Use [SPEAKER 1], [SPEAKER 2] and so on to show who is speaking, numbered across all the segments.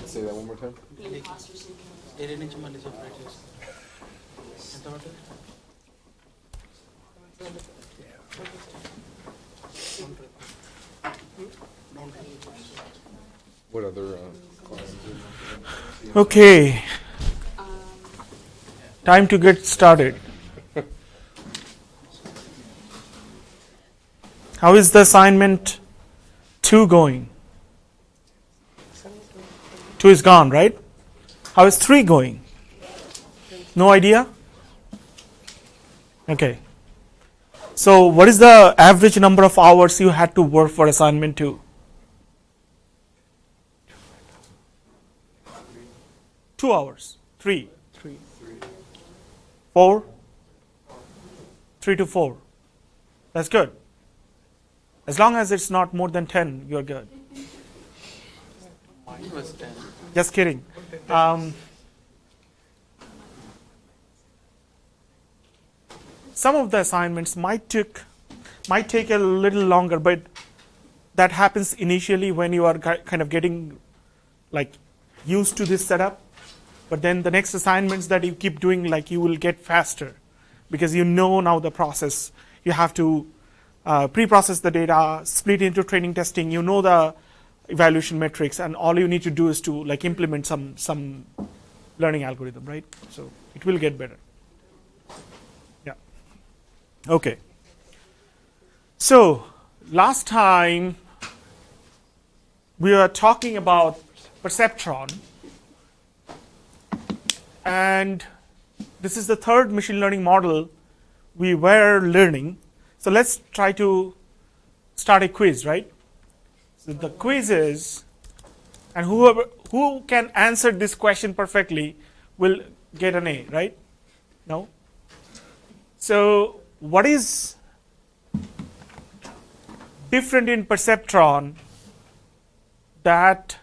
[SPEAKER 1] Say that one more time. What other clients?
[SPEAKER 2] Okay. Time to get started. How is the assignment 2 going? 2 is gone, right? How is 3 going? No idea? Okay. So what is the average number of hours you had to work for assignment 2? 2 hours. 3. 4. 3 to 4. That's good. As long as it's not more than 10, you're good.
[SPEAKER 3] Mine was 10.
[SPEAKER 2] Just kidding. Some of the assignments might take a little longer, but that happens initially when you are kind of getting like used to this setup. But then the next assignments that you keep doing, like you will get faster because you know now the process. You have to pre-process the data, split into training testing. You know the evaluation metrics, and all you need to do is to like implement some learning algorithm, right? So it will get better. Yeah. Okay. So last time we were talking about Perceptron, and this is the third machine learning model we were learning. So let's try to start a quiz, right? So the quiz is, and who can answer this question perfectly will get an A, right? No? So what is different in Perceptron that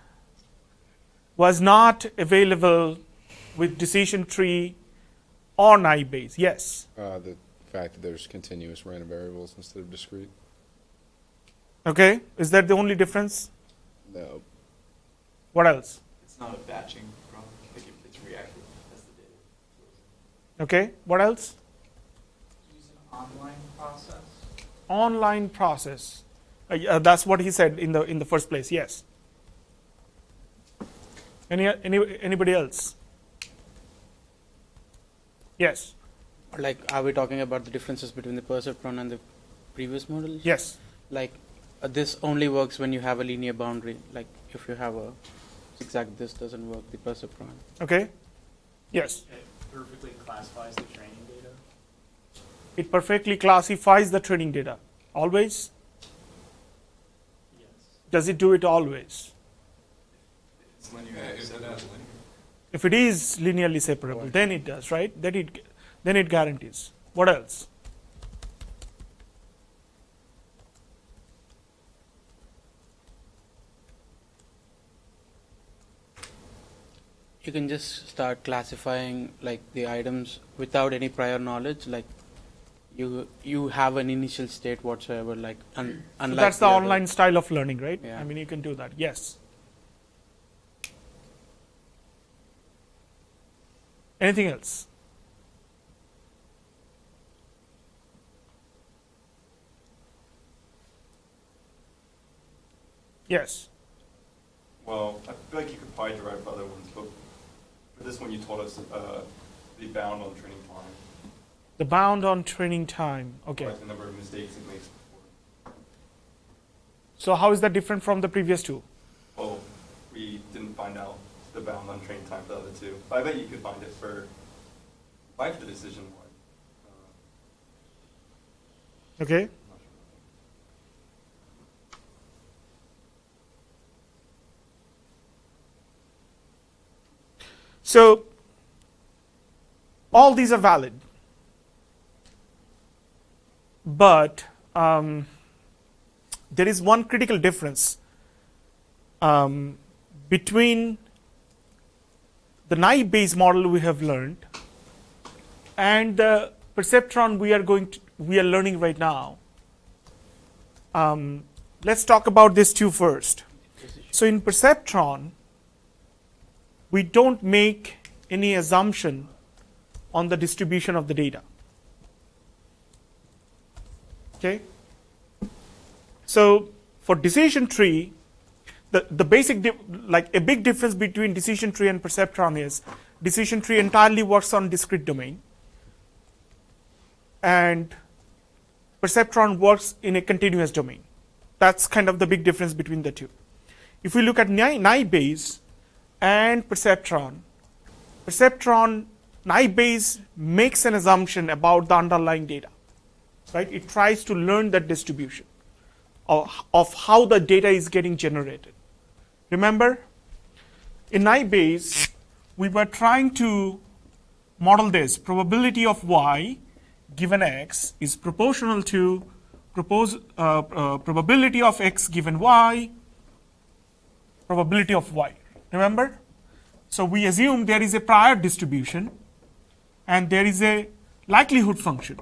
[SPEAKER 2] was not available with decision tree or naive Bayes? Yes.
[SPEAKER 1] The fact that there's continuous random variables instead of discrete.
[SPEAKER 2] Okay. Is that the only difference?
[SPEAKER 1] No.
[SPEAKER 2] What else?
[SPEAKER 3] It's not a batching problem. Like it's reactive as the data.
[SPEAKER 2] Okay. What else?
[SPEAKER 3] Use an online process.
[SPEAKER 2] Online process. That's what he said in the first place. Yes. Anybody else? Yes.
[SPEAKER 4] Like, are we talking about the differences between the perceptron and the previous models?
[SPEAKER 2] Yes.
[SPEAKER 4] Like, this only works when you have a linear boundary. Like, if you have a zigzag, this doesn't work, the perceptron.
[SPEAKER 2] Okay. Yes.
[SPEAKER 5] It perfectly classifies the training data.
[SPEAKER 2] It perfectly classifies the training data. Always?
[SPEAKER 5] Yes.
[SPEAKER 2] Does it do it always?
[SPEAKER 3] It's linear.
[SPEAKER 2] If it is linearly separable, then it does, right? Then it guarantees. What else?
[SPEAKER 4] You can just start classifying like the items without any prior knowledge. Like, you have an initial state whatsoever. Like,
[SPEAKER 2] So
[SPEAKER 4] unlike
[SPEAKER 2] that's the
[SPEAKER 4] other-
[SPEAKER 2] online style of learning, right?
[SPEAKER 4] Yeah.
[SPEAKER 2] I mean, you can do that. Yes. Anything else? Yes.
[SPEAKER 6] Well, I feel like you could probably derive other ones, but for this one you told us the bound on training time.
[SPEAKER 2] The bound on training time. Okay.
[SPEAKER 6] Like the number of mistakes it makes before.
[SPEAKER 2] So how is that different from the previous two?
[SPEAKER 6] Well, we didn't find out the bound on training time for the other two. But I bet you could find it for the decision one.
[SPEAKER 2] Okay.
[SPEAKER 6] I'm not sure.
[SPEAKER 2] So all these are valid, but there is one critical difference between the naive Bayes model we have learned and the perceptron we are learning right now. Let's talk about this two first. So in Perceptron, we don't make any assumption on the distribution of the data. Okay? So for decision tree, the basic, like a big difference between decision tree and Perceptron is decision tree entirely works on discrete domain, and Perceptron works in a continuous domain. That's kind of the big difference between the two. If we look at Naive and Perceptron, Naive makes an assumption about the underlying data, right? It tries to learn that distribution of how the data is getting generated. Remember, in Naive, we were trying to model this. Probability of y given x is proportional to probability of x given y, probability of y. Remember? So we assume there is a prior distribution and there is a likelihood function.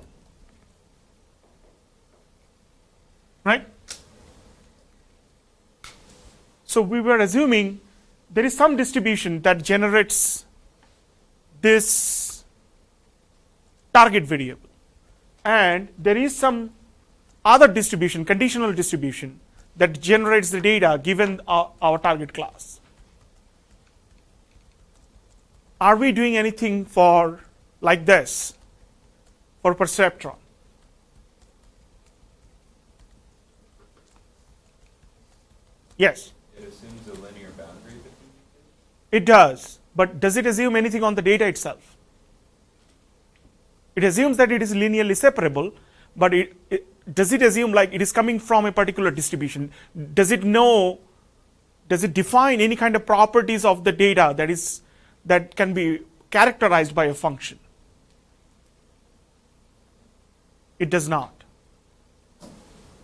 [SPEAKER 2] Right? So we were assuming there is some distribution that generates this target variable, and there is some other distribution, conditional distribution, that generates the data given our target class. Are we doing anything for like this for Perceptron? Yes.
[SPEAKER 3] It assumes a linear boundary between
[SPEAKER 2] It does, but does it assume anything on the data itself? It assumes that it is linearly separable, but does it assume like it is coming from a particular distribution? Does it define any kind of properties of the data that can be characterized by a function? It does not.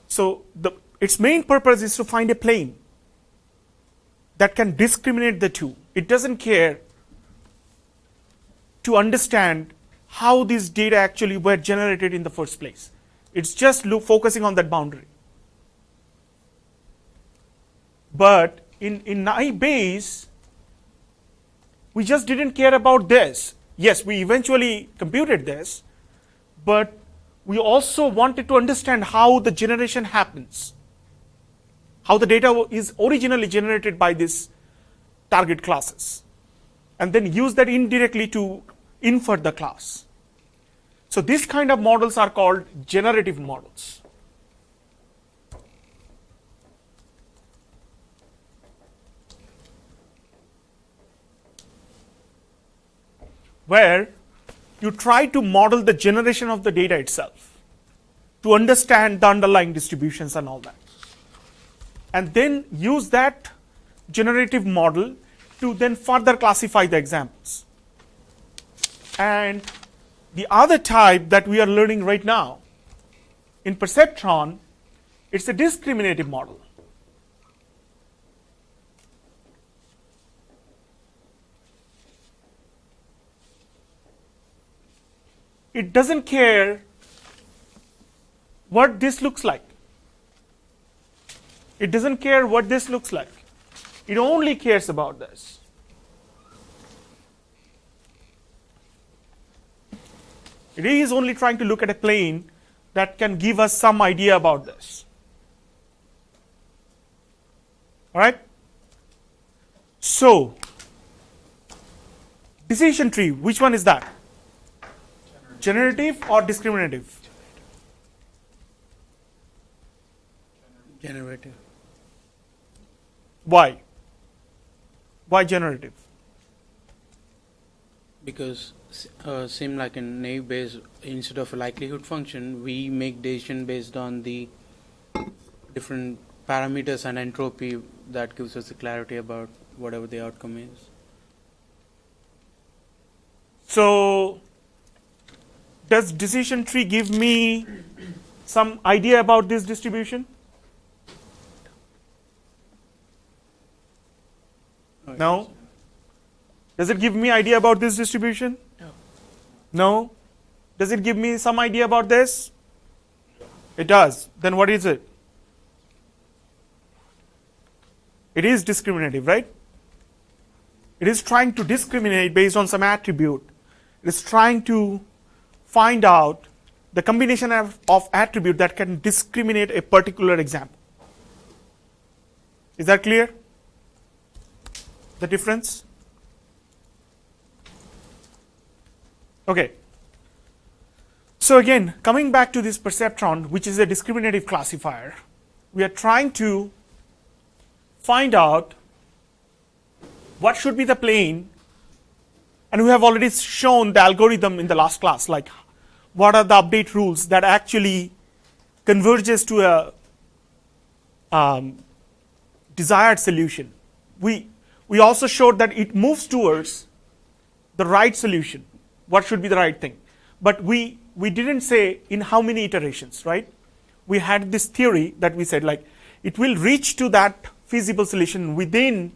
[SPEAKER 2] So its main purpose is to find a plane that can discriminate the two. It doesn't care to understand how these data actually were generated in the first place. It's just focusing on that boundary. But in Naive, we just didn't care about this. Yes, we eventually computed this, but we also wanted to understand how the generation happens, how the data is originally generated by these target classes, and then use that indirectly to infer the class. So these kind of models are called generative models. Where you try to model the generation of the data itself to understand the underlying distributions and all that, and then use that generative model to then further classify the examples. And the other type that we are learning right now in Perceptron, it's a discriminative model. It doesn't care what this looks like. It doesn't care what this looks like. It only cares about this. It is only trying to look at a plane that can give us some idea about this. All right? So, decision tree, which one is that? Generative or discriminative?
[SPEAKER 4] Generative.
[SPEAKER 2] Why? Why generative?
[SPEAKER 4] Because same like in naive base, instead of a likelihood function, we make decision based on the different parameters and entropy that gives us the clarity about whatever the outcome is.
[SPEAKER 2] So, does decision tree give me some idea about this distribution? No? Does it give me idea about this distribution?
[SPEAKER 4] No.
[SPEAKER 2] No? Does it give me some idea about this? It does. Then what is it? It is discriminative, right? It is trying to discriminate based on some attribute. It is trying to find out the combination of attribute that can discriminate a particular example. Is that clear? The difference? Okay. So again, coming back to this perceptron, which is a discriminative classifier, we are trying to find out what should be the plane, and we have already shown the algorithm in the last class, like what are the update rules that actually converges to a desired solution. We also showed that it moves towards the right solution, what should be the right thing. But we didn't say in how many iterations, right? We had this theory that we said like it will reach to that feasible solution within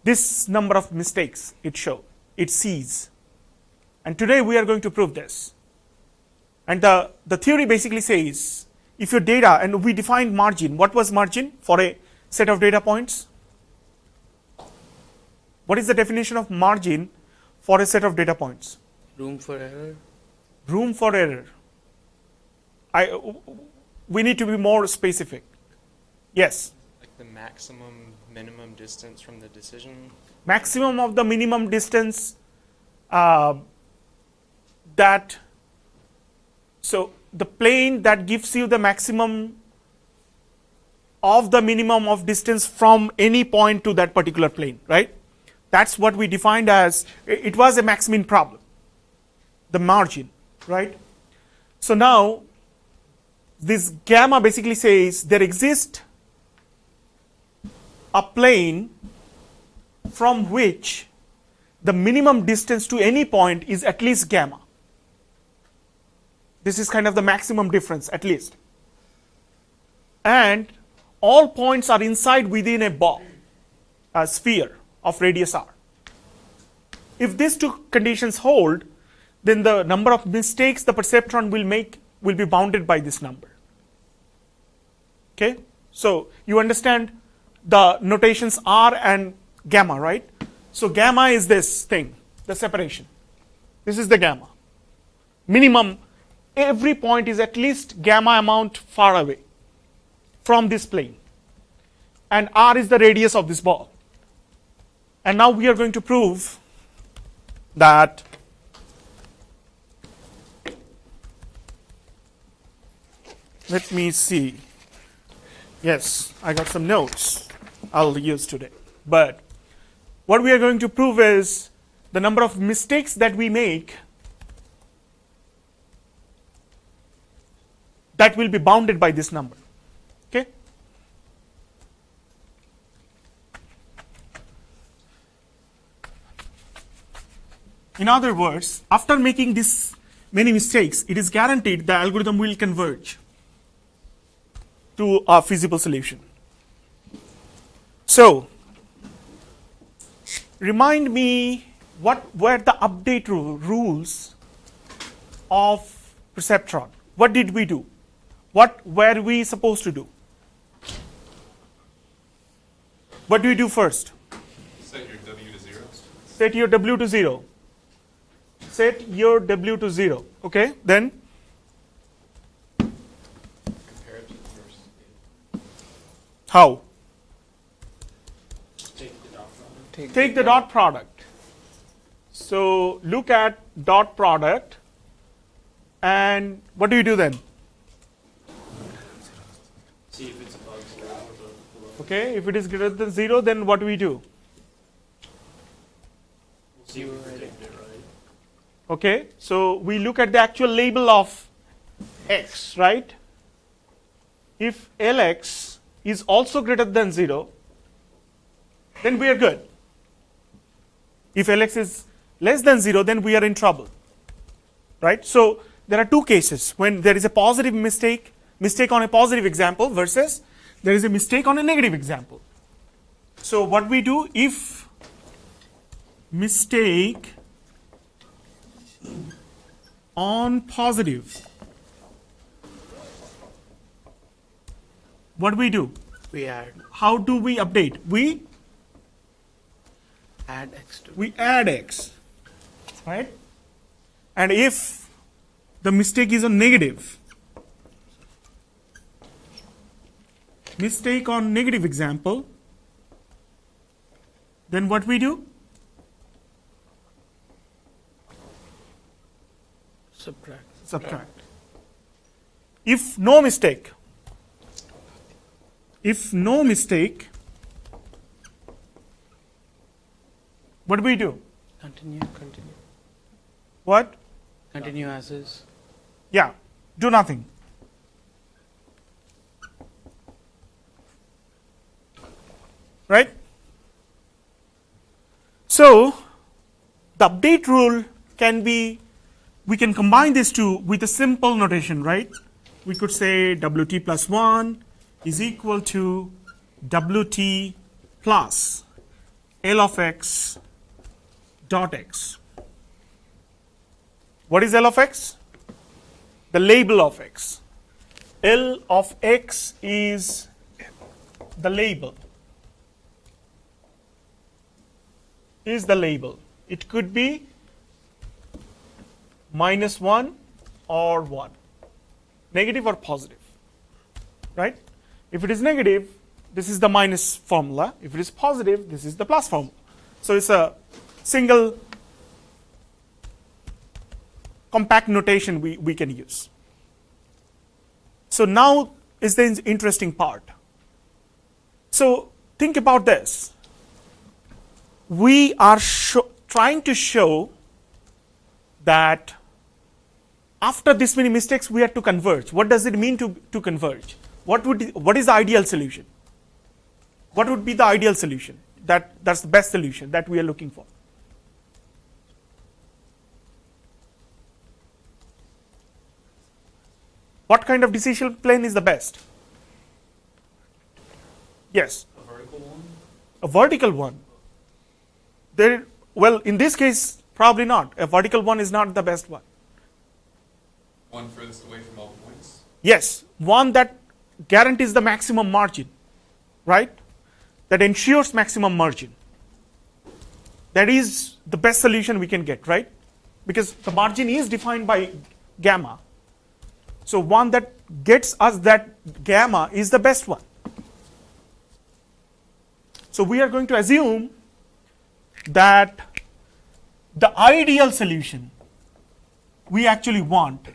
[SPEAKER 2] this number of mistakes it sees. And today we are going to prove this. And the theory basically says if your data, and we defined margin. What was margin for a set of data points? What is the definition of margin for a set of data points?
[SPEAKER 4] Room for error.
[SPEAKER 2] Room for error. We need to be more specific. Yes?
[SPEAKER 5] Like the maximum minimum distance from the decision.
[SPEAKER 2] Maximum of the minimum distance so the plane that gives you the maximum of the minimum of distance from any point to that particular plane, right? That's what we defined as, it was a max-min problem, the margin, right? So now, this gamma basically says there exists a plane from which the minimum distance to any point is at least gamma. This is kind of the maximum difference, at least. And all points are inside within a ball, a sphere of radius r. If these two conditions hold, then the number of mistakes the perceptron will make will be bounded by this number. Okay? So you understand the notations r and gamma, right? So gamma is this thing, the separation. This is the gamma. Minimum, every point is at least gamma amount far away from this plane. And r is the radius of this ball. And now we are going to prove that let me see. Yes, I got some notes I'll use today. But what we are going to prove is the number of mistakes that we make that will be bounded by this number. Okay? In other words, after making this many mistakes, it is guaranteed the algorithm will converge to a feasible solution. So, remind me what were the update rules of Perceptron? What did we do? What were we supposed to do? What do we do first?
[SPEAKER 6] Set your W to 0.
[SPEAKER 2] Set your W to 0. Set your W to 0. Okay, then?
[SPEAKER 5] Compare it to the first.
[SPEAKER 2] How?
[SPEAKER 5] Take the dot product.
[SPEAKER 2] Take the dot product. So look at dot product, and what do you do then?
[SPEAKER 5] See if it's above 0 or below.
[SPEAKER 2] Okay, if it is greater than 0, then what do we do?
[SPEAKER 5] We'll see if we predict it right.
[SPEAKER 2] Okay, so we look at the actual label of x, right? If Lx is also greater than 0, then we are good. If Lx is less than 0, then we are in trouble, right? So there are two cases when there is a positive mistake on a positive example versus there is a mistake on a negative example. So what we do, if mistake on positive, what do we do?
[SPEAKER 4] We add
[SPEAKER 2] How do we update? We
[SPEAKER 4] x to
[SPEAKER 2] add x, right? And if the mistake is a negative, mistake on negative example, then what we do? Subtract. If no mistake, what do we do?
[SPEAKER 4] continue.
[SPEAKER 2] What?
[SPEAKER 4] Continue as is.
[SPEAKER 2] Yeah, do nothing. Right? So, the update rule can be, we can combine these two with a simple notation, right? We could say WT plus 1 is equal to WT plus L of x dot x. What is L of x? The label of x. L of x is the label. It could be -1 or 1, negative or positive, right? If it is negative, this is the minus formula. If it is positive, this is the plus formula. So it's a single compact notation we can use. So now is the interesting part. So think about this. We are trying to show that after this many mistakes we have to converge. What does it mean to converge? What is the ideal solution? What would be the ideal solution? That's the best solution that we are looking for. What kind of decision plane is the best? Yes.
[SPEAKER 3] A vertical one?
[SPEAKER 2] A vertical one. Well, in this case, probably not. A vertical one is not the best one.
[SPEAKER 3] One furthest away from all points?
[SPEAKER 2] Yes, one that guarantees the maximum margin, right? That ensures maximum margin. That is the best solution we can get, right? Because the margin is defined by gamma. So one that gets us that gamma is the best one. So we are going to assume that the ideal solution we actually want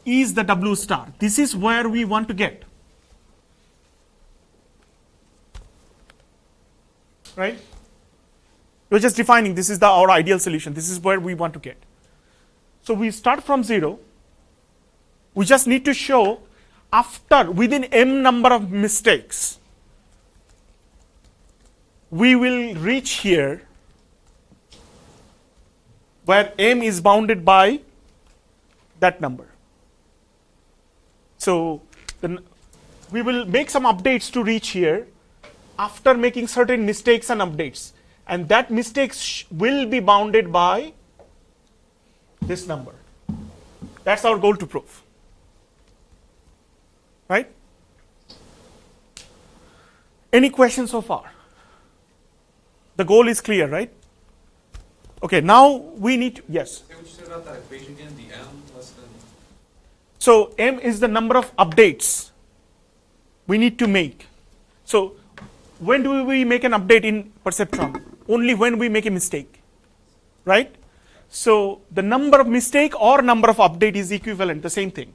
[SPEAKER 2] is the W star. This is where we want to get. Right? We're just defining this is our ideal solution. This is where we want to get. So we start from 0. We just need to show within m number of mistakes, we will reach here where m is bounded by that number. So we will make some updates to reach here after making certain mistakes and updates. And that mistakes will be bounded by this number. That's our goal to prove. Right? Any questions so far? The goal is clear, right? Okay, now we need to, yes.
[SPEAKER 3] Say what you said about that equation again, the m less than...
[SPEAKER 2] So m is the number of updates we need to make. So when do we make an update in Perceptron? Only when we make a mistake, right? So the number of mistake or number of update is equivalent, the same thing.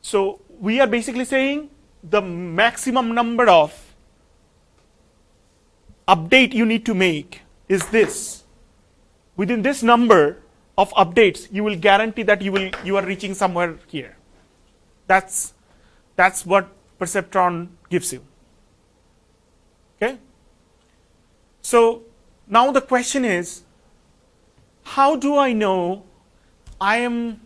[SPEAKER 2] So we are basically saying the maximum number of update you need to make is this. Within this number of updates, you will guarantee that you are reaching somewhere here. That's what Perceptron gives you. Okay? So now the question is, how do I know I am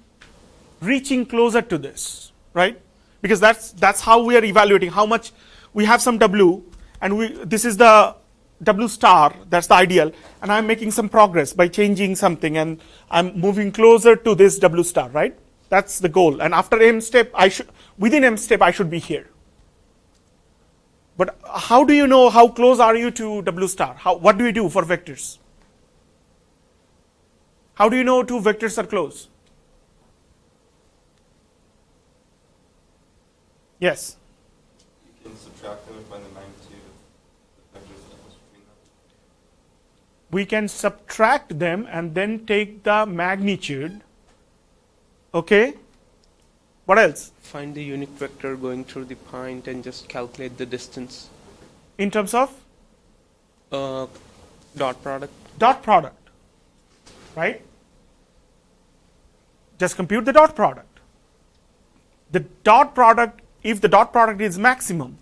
[SPEAKER 2] reaching closer to this, right? Because that's how we are evaluating how much we have some W, and this is the W star, that's the ideal, and I'm making some progress by changing something, and I'm moving closer to this W star, right? That's the goal. And after M step, within M step, I should be here. But how do you know how close are you to W star? What do you do for vectors? How do you know two vectors are close? Yes?
[SPEAKER 6] You can subtract them and find the magnitude of the vectors that was between them.
[SPEAKER 2] We can subtract them and then take the magnitude. Okay? What else?
[SPEAKER 7] Find the unit vector going through the point and just calculate the distance.
[SPEAKER 2] In terms of?
[SPEAKER 7] Dot product.
[SPEAKER 2] Dot product. Right? Just compute the dot product. The dot product, if the dot product is maximum,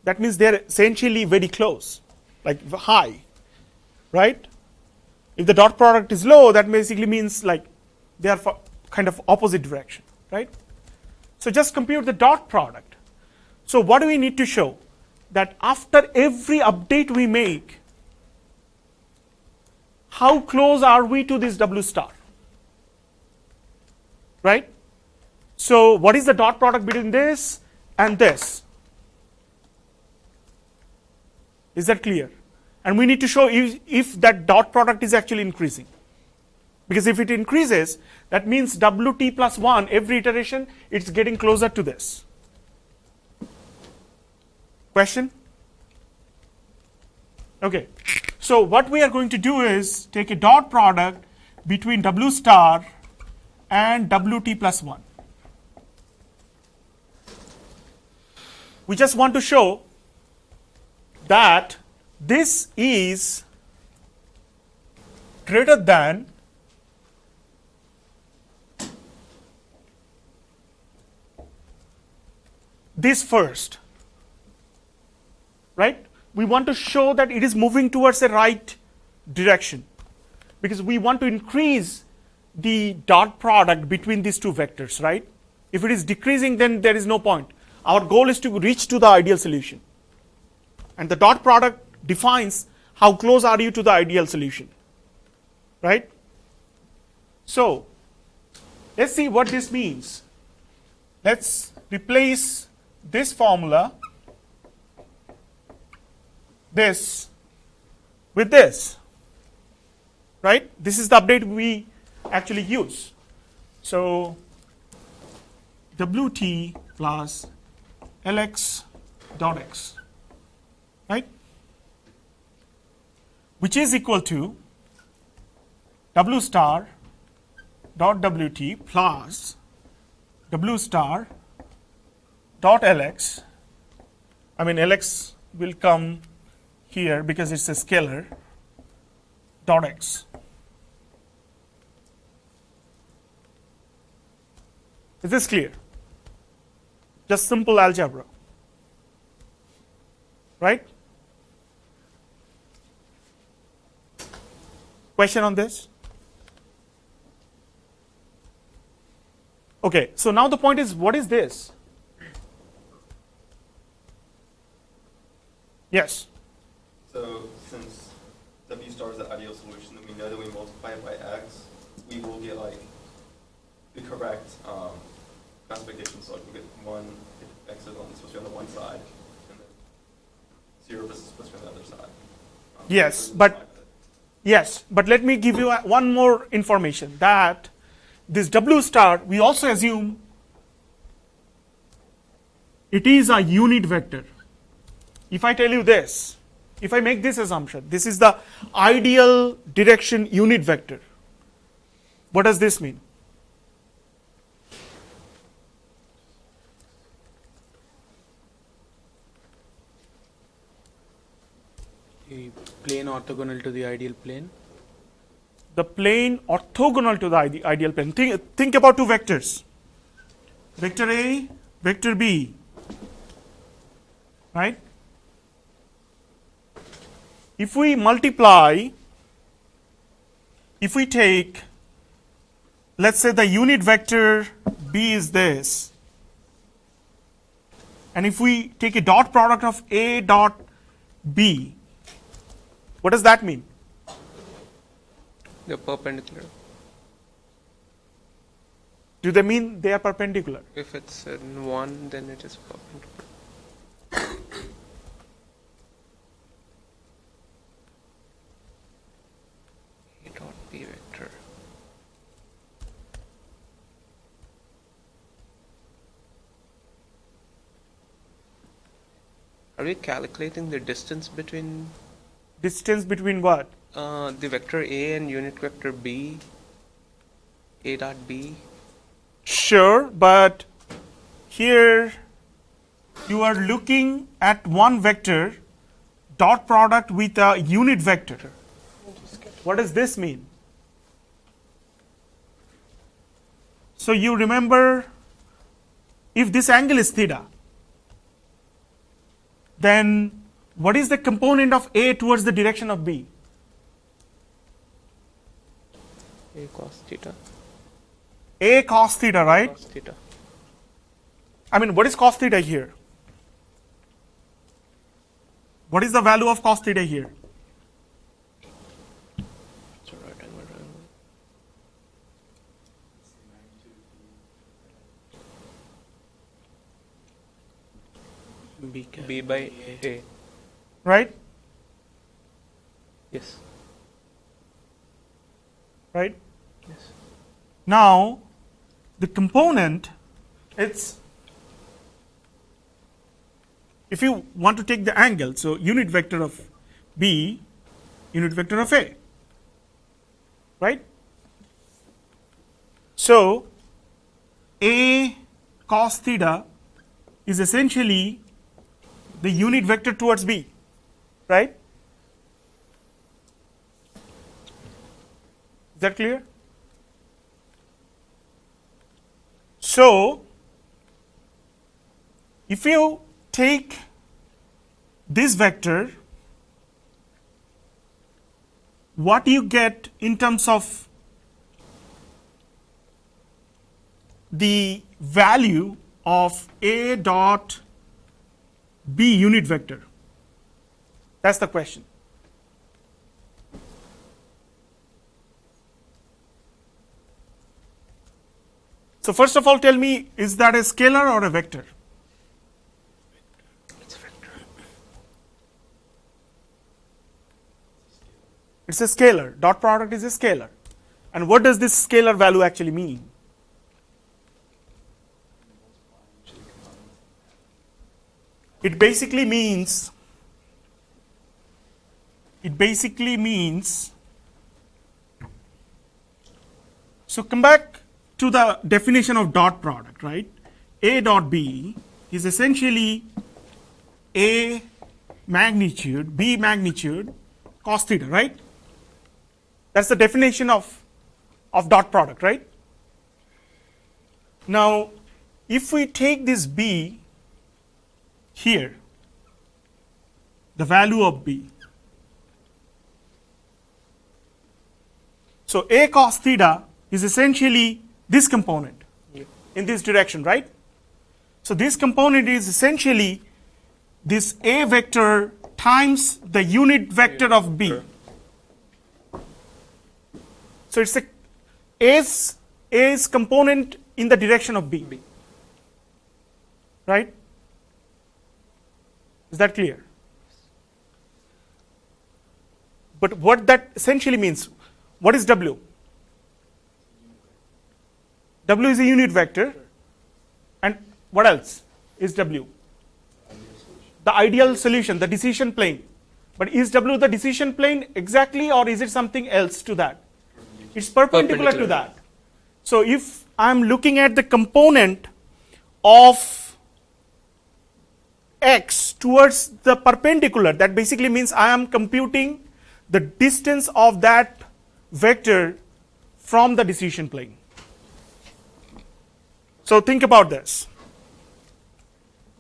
[SPEAKER 2] that means they're essentially very close, like high, right? If the dot product is low, that basically means like they are kind of opposite direction, right? So just compute the dot product. So what do we need to show? That after every update we make, how close are we to this W star? Right? So what is the dot product between this and this? Is that clear? And we need to show if that dot product is actually increasing. Because if it increases, that means Wt plus 1, every iteration, it's getting closer to this. Question? Okay. So what we are going to do is take a dot product between W star and Wt plus 1. We just want to show that this is greater than this first, right? We want to show that it is moving towards the right direction because we want to increase the dot product between these two vectors, right? If it is decreasing, then there is no point. Our goal is to reach to the ideal solution. And the dot product defines how close are you to the ideal solution, right? So let's see what this means. Let's replace this formula, this, with this, right? This is the update we actually use. So Wt plus Lx dot x, right? Which is equal to W star dot Wt plus W star dot Lx. I mean Lx will come here because it's a scalar, dot x. Is this clear? Just simple algebra, right? Question on this? Okay, so now the point is, what is this? Yes?
[SPEAKER 6] So since W star is the ideal solution, then we know that we multiply it by x, we will get like the correct classification. So like we get 1, if x is supposed to be on the one side, and then 0 is supposed to be on the other side.
[SPEAKER 2] Yes, but let me give you one more information, that this W star, we also assume it is a unit vector. If I tell you this, if I make this assumption, this is the ideal direction unit vector, what does this mean?
[SPEAKER 4] A plane orthogonal to the ideal plane.
[SPEAKER 2] The plane orthogonal to the ideal plane. Think about two vectors. Vector A, vector B, right? If we multiply, if we take, let's say the unit vector B is this, and if we take a dot product of A dot B, What does that mean?
[SPEAKER 7] They're perpendicular.
[SPEAKER 2] Do they mean they are perpendicular?
[SPEAKER 7] If it's in 1, then it is perpendicular. A dot B vector. Are we calculating the distance between
[SPEAKER 2] Distance between what?
[SPEAKER 7] the vector A and unit vector B? A dot B?
[SPEAKER 2] Sure, but here you are looking at one vector dot product with a unit vector. What does this mean? So you remember, if this angle is theta, then what is the component of A towards the direction of B?
[SPEAKER 7] A cos theta.
[SPEAKER 2] A cos theta, right?
[SPEAKER 7] Cos theta.
[SPEAKER 2] I mean, what is cos theta here? What is the value of cos theta here?
[SPEAKER 7] It's a right angle triangle. B by A.
[SPEAKER 2] Right?
[SPEAKER 7] Yes.
[SPEAKER 2] Right?
[SPEAKER 7] Yes.
[SPEAKER 2] Now, the component, it's, if you want to take the angle, so unit vector of B, unit vector of A, right? So, A cos theta is essentially the unit vector towards B, right? Is that clear? So, if you take this vector, what you get in terms of the value of A dot B unit vector? That's the question. So first of all, tell me, is that a scalar or a vector?
[SPEAKER 7] It's a vector.
[SPEAKER 2] It's a scalar. Dot product is a scalar. And what does this scalar value actually mean? It basically means so come back to the definition of dot product, right? A dot B is essentially A magnitude, B magnitude, cos theta, right? That's the definition of dot product, right? Now, if we take this B here, the value of B, so A cos theta is essentially this component in this direction, right? So this component is essentially this A vector times the unit vector of B. So it's A's component in the direction of B. Right? Is that clear? But what that essentially means, what is W? W is a unit vector, and what else is W? The ideal solution, the decision plane. But is W the decision plane exactly, or is it something else to that? It's perpendicular to that. So if I'm looking at the component of X towards the perpendicular, that basically means I am computing the distance of that vector from the decision plane. So think about this.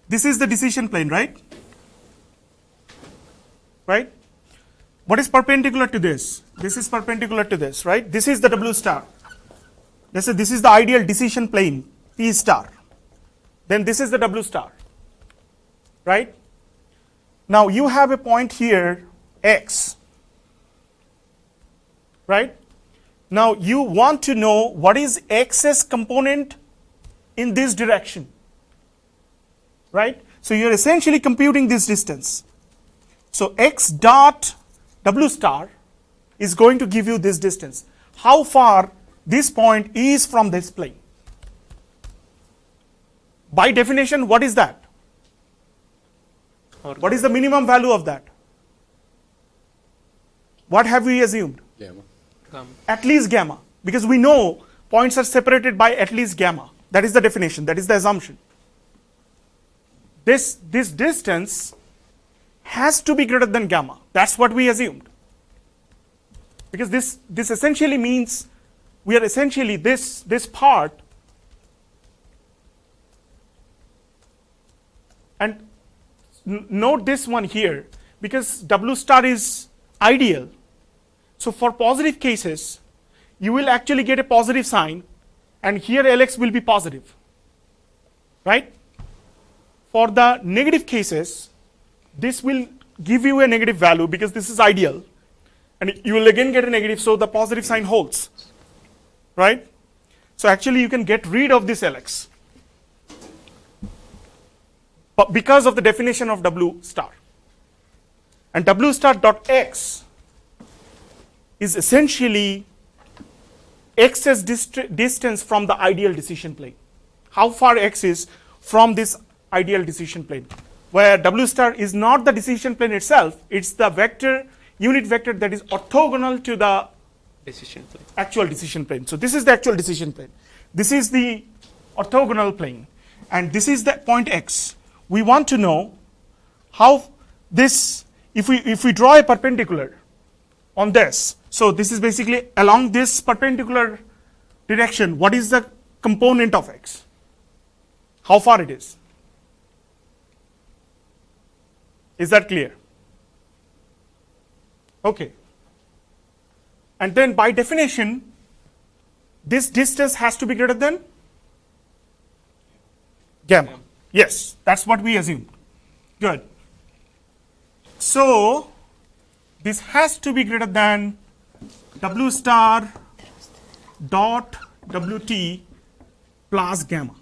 [SPEAKER 2] This is the decision plane, right? Right? What is perpendicular to this? This is perpendicular to this, right? This is the W star. This is the ideal decision plane, P star. Then this is the W star, right? Now you have a point here, X, right? Now you want to know what is x's component in this direction, right? So you're essentially computing this distance. So x dot w star is going to give you this distance. How far this point is from this plane. By definition, what is that? What is the minimum value of that? What have we assumed?
[SPEAKER 1] Gamma.
[SPEAKER 2] At least gamma, because we know points are separated by at least gamma. That is the definition, that is the assumption. This distance has to be greater than gamma. That's what we assumed. Because this essentially means we are essentially this part, and note this one here, because W star is ideal. So for positive cases, you will actually get a positive sign, and here Lx will be positive, right? For the negative cases, this will give you a negative value because this is ideal, and you will again get a negative, so the positive sign holds, right? So actually you can get rid of this Lx, but because of the definition of W star. And W star dot x is essentially x's distance from the ideal decision plane. How far x is from this ideal decision plane, where W star is not the decision plane itself, it's the vector, unit vector that is orthogonal to the
[SPEAKER 7] Decision plane.
[SPEAKER 2] actual decision plane. So this is the actual decision plane. This is the orthogonal plane, and this is the point x. We want to know how this, if we draw a perpendicular on this, so this is basically along this perpendicular direction, what is the component of x? How far it is? Is that clear? Okay. And then by definition, this distance has to be greater than gamma. Yes, that's what we assumed. Good. So this has to be greater than W star dot Wt plus gamma.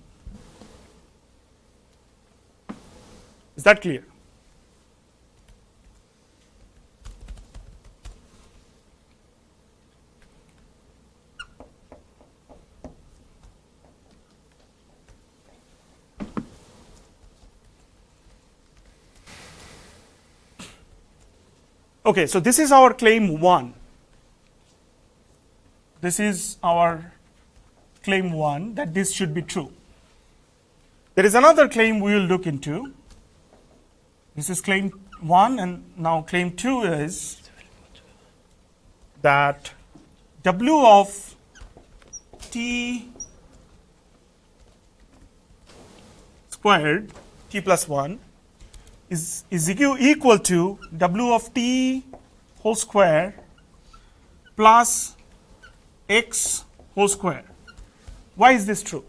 [SPEAKER 2] Is that clear? Okay, so this is our claim 1. This is our claim 1, that this should be true. There is another claim we will look into. This is claim 1, and now claim 2 is that W of t squared, t plus 1, is equal to W of t whole square plus x whole square. Why is this true?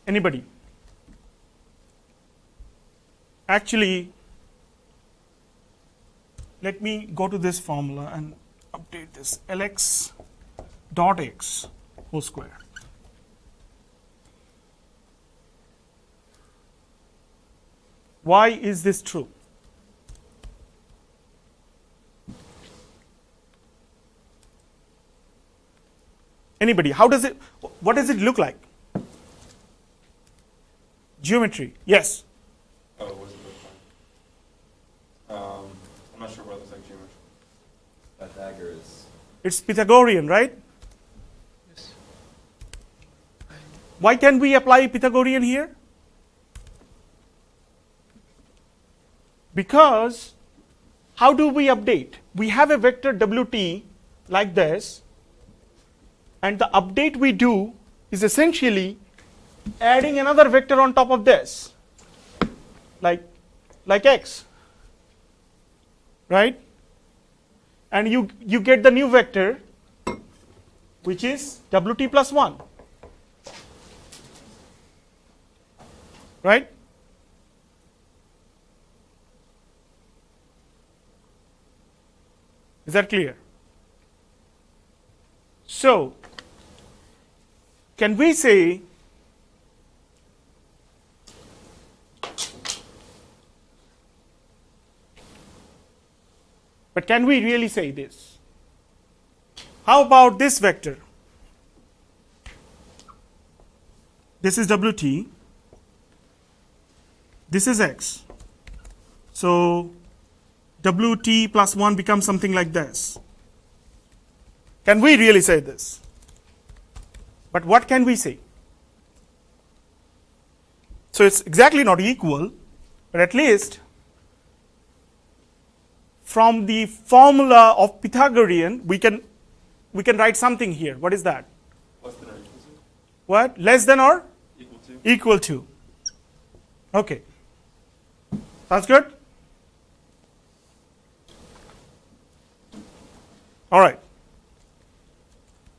[SPEAKER 2] Anybody? Actually, let me go to this formula and update this. Lx dot x whole square. Why is this true? Anybody? How does it, what does it look like? Geometry. Yes.
[SPEAKER 6] Oh, what does it look like? I'm not sure what it looks like geometry. Pythagoras.
[SPEAKER 2] It's Pythagorean, right?
[SPEAKER 7] Yes.
[SPEAKER 2] Why can we apply Pythagorean here? Because how do we update? We have a vector Wt like this, and the update we do is essentially adding another vector on top of this, like x, right? And you get the new vector, which is Wt plus 1, right? Is that clear? So, can we say but can we really say this? How about this vector? This is WT, this is X. So WT plus 1 becomes something like this. Can we really say this? But what can we say? So it's exactly not equal, but at least from the formula of Pythagorean, we can write something here. What is that?
[SPEAKER 6] Less than or equal to?
[SPEAKER 2] What? Less than or?
[SPEAKER 6] Equal to.
[SPEAKER 2] Equal to. Okay. Sounds good? All right.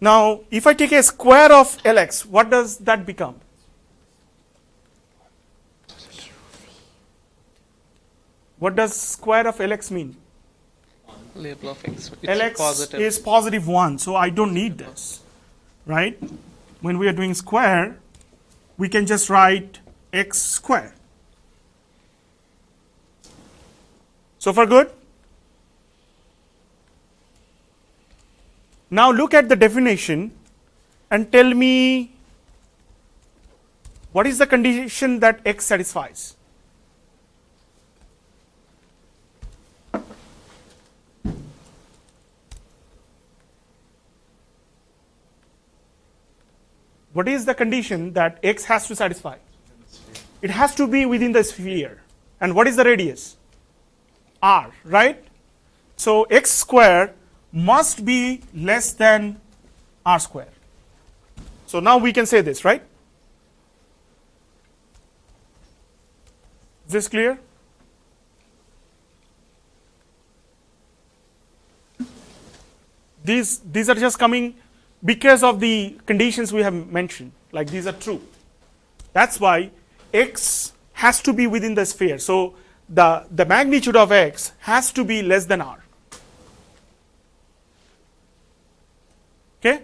[SPEAKER 2] Now, if I take a square of Lx, what does that become? What does square of Lx mean?
[SPEAKER 7] Label of X. It's
[SPEAKER 2] Lx
[SPEAKER 7] positive.
[SPEAKER 2] is positive 1, so I don't need this, right? When we are doing square, we can just write x square. So far good? Now look at the definition and tell me what is the condition that x satisfies? What is the condition that x has to satisfy? It has to be within the sphere. And what is the radius? R, right? So x square must be less than r square. So now we can say this, right? Is this clear? These are just coming because of the conditions we have mentioned, like these are true. That's why x has to be within the sphere. So the magnitude of x has to be less than r. Okay?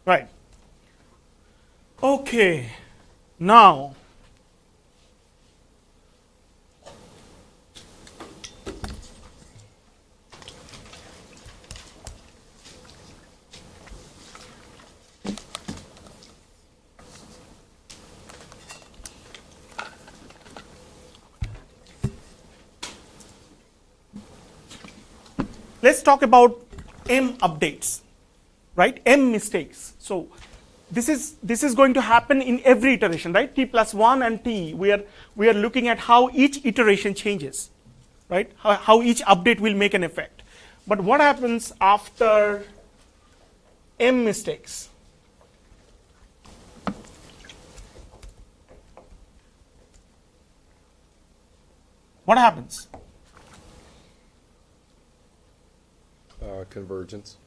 [SPEAKER 2] Right. Okay. Now, let's talk about M updates, right? M mistakes. So this is going to happen in every iteration, right? T plus 1 and T, we are looking at how each iteration changes, right? How each update will make an effect. But what happens after M mistakes? What happens?
[SPEAKER 1] Convergence.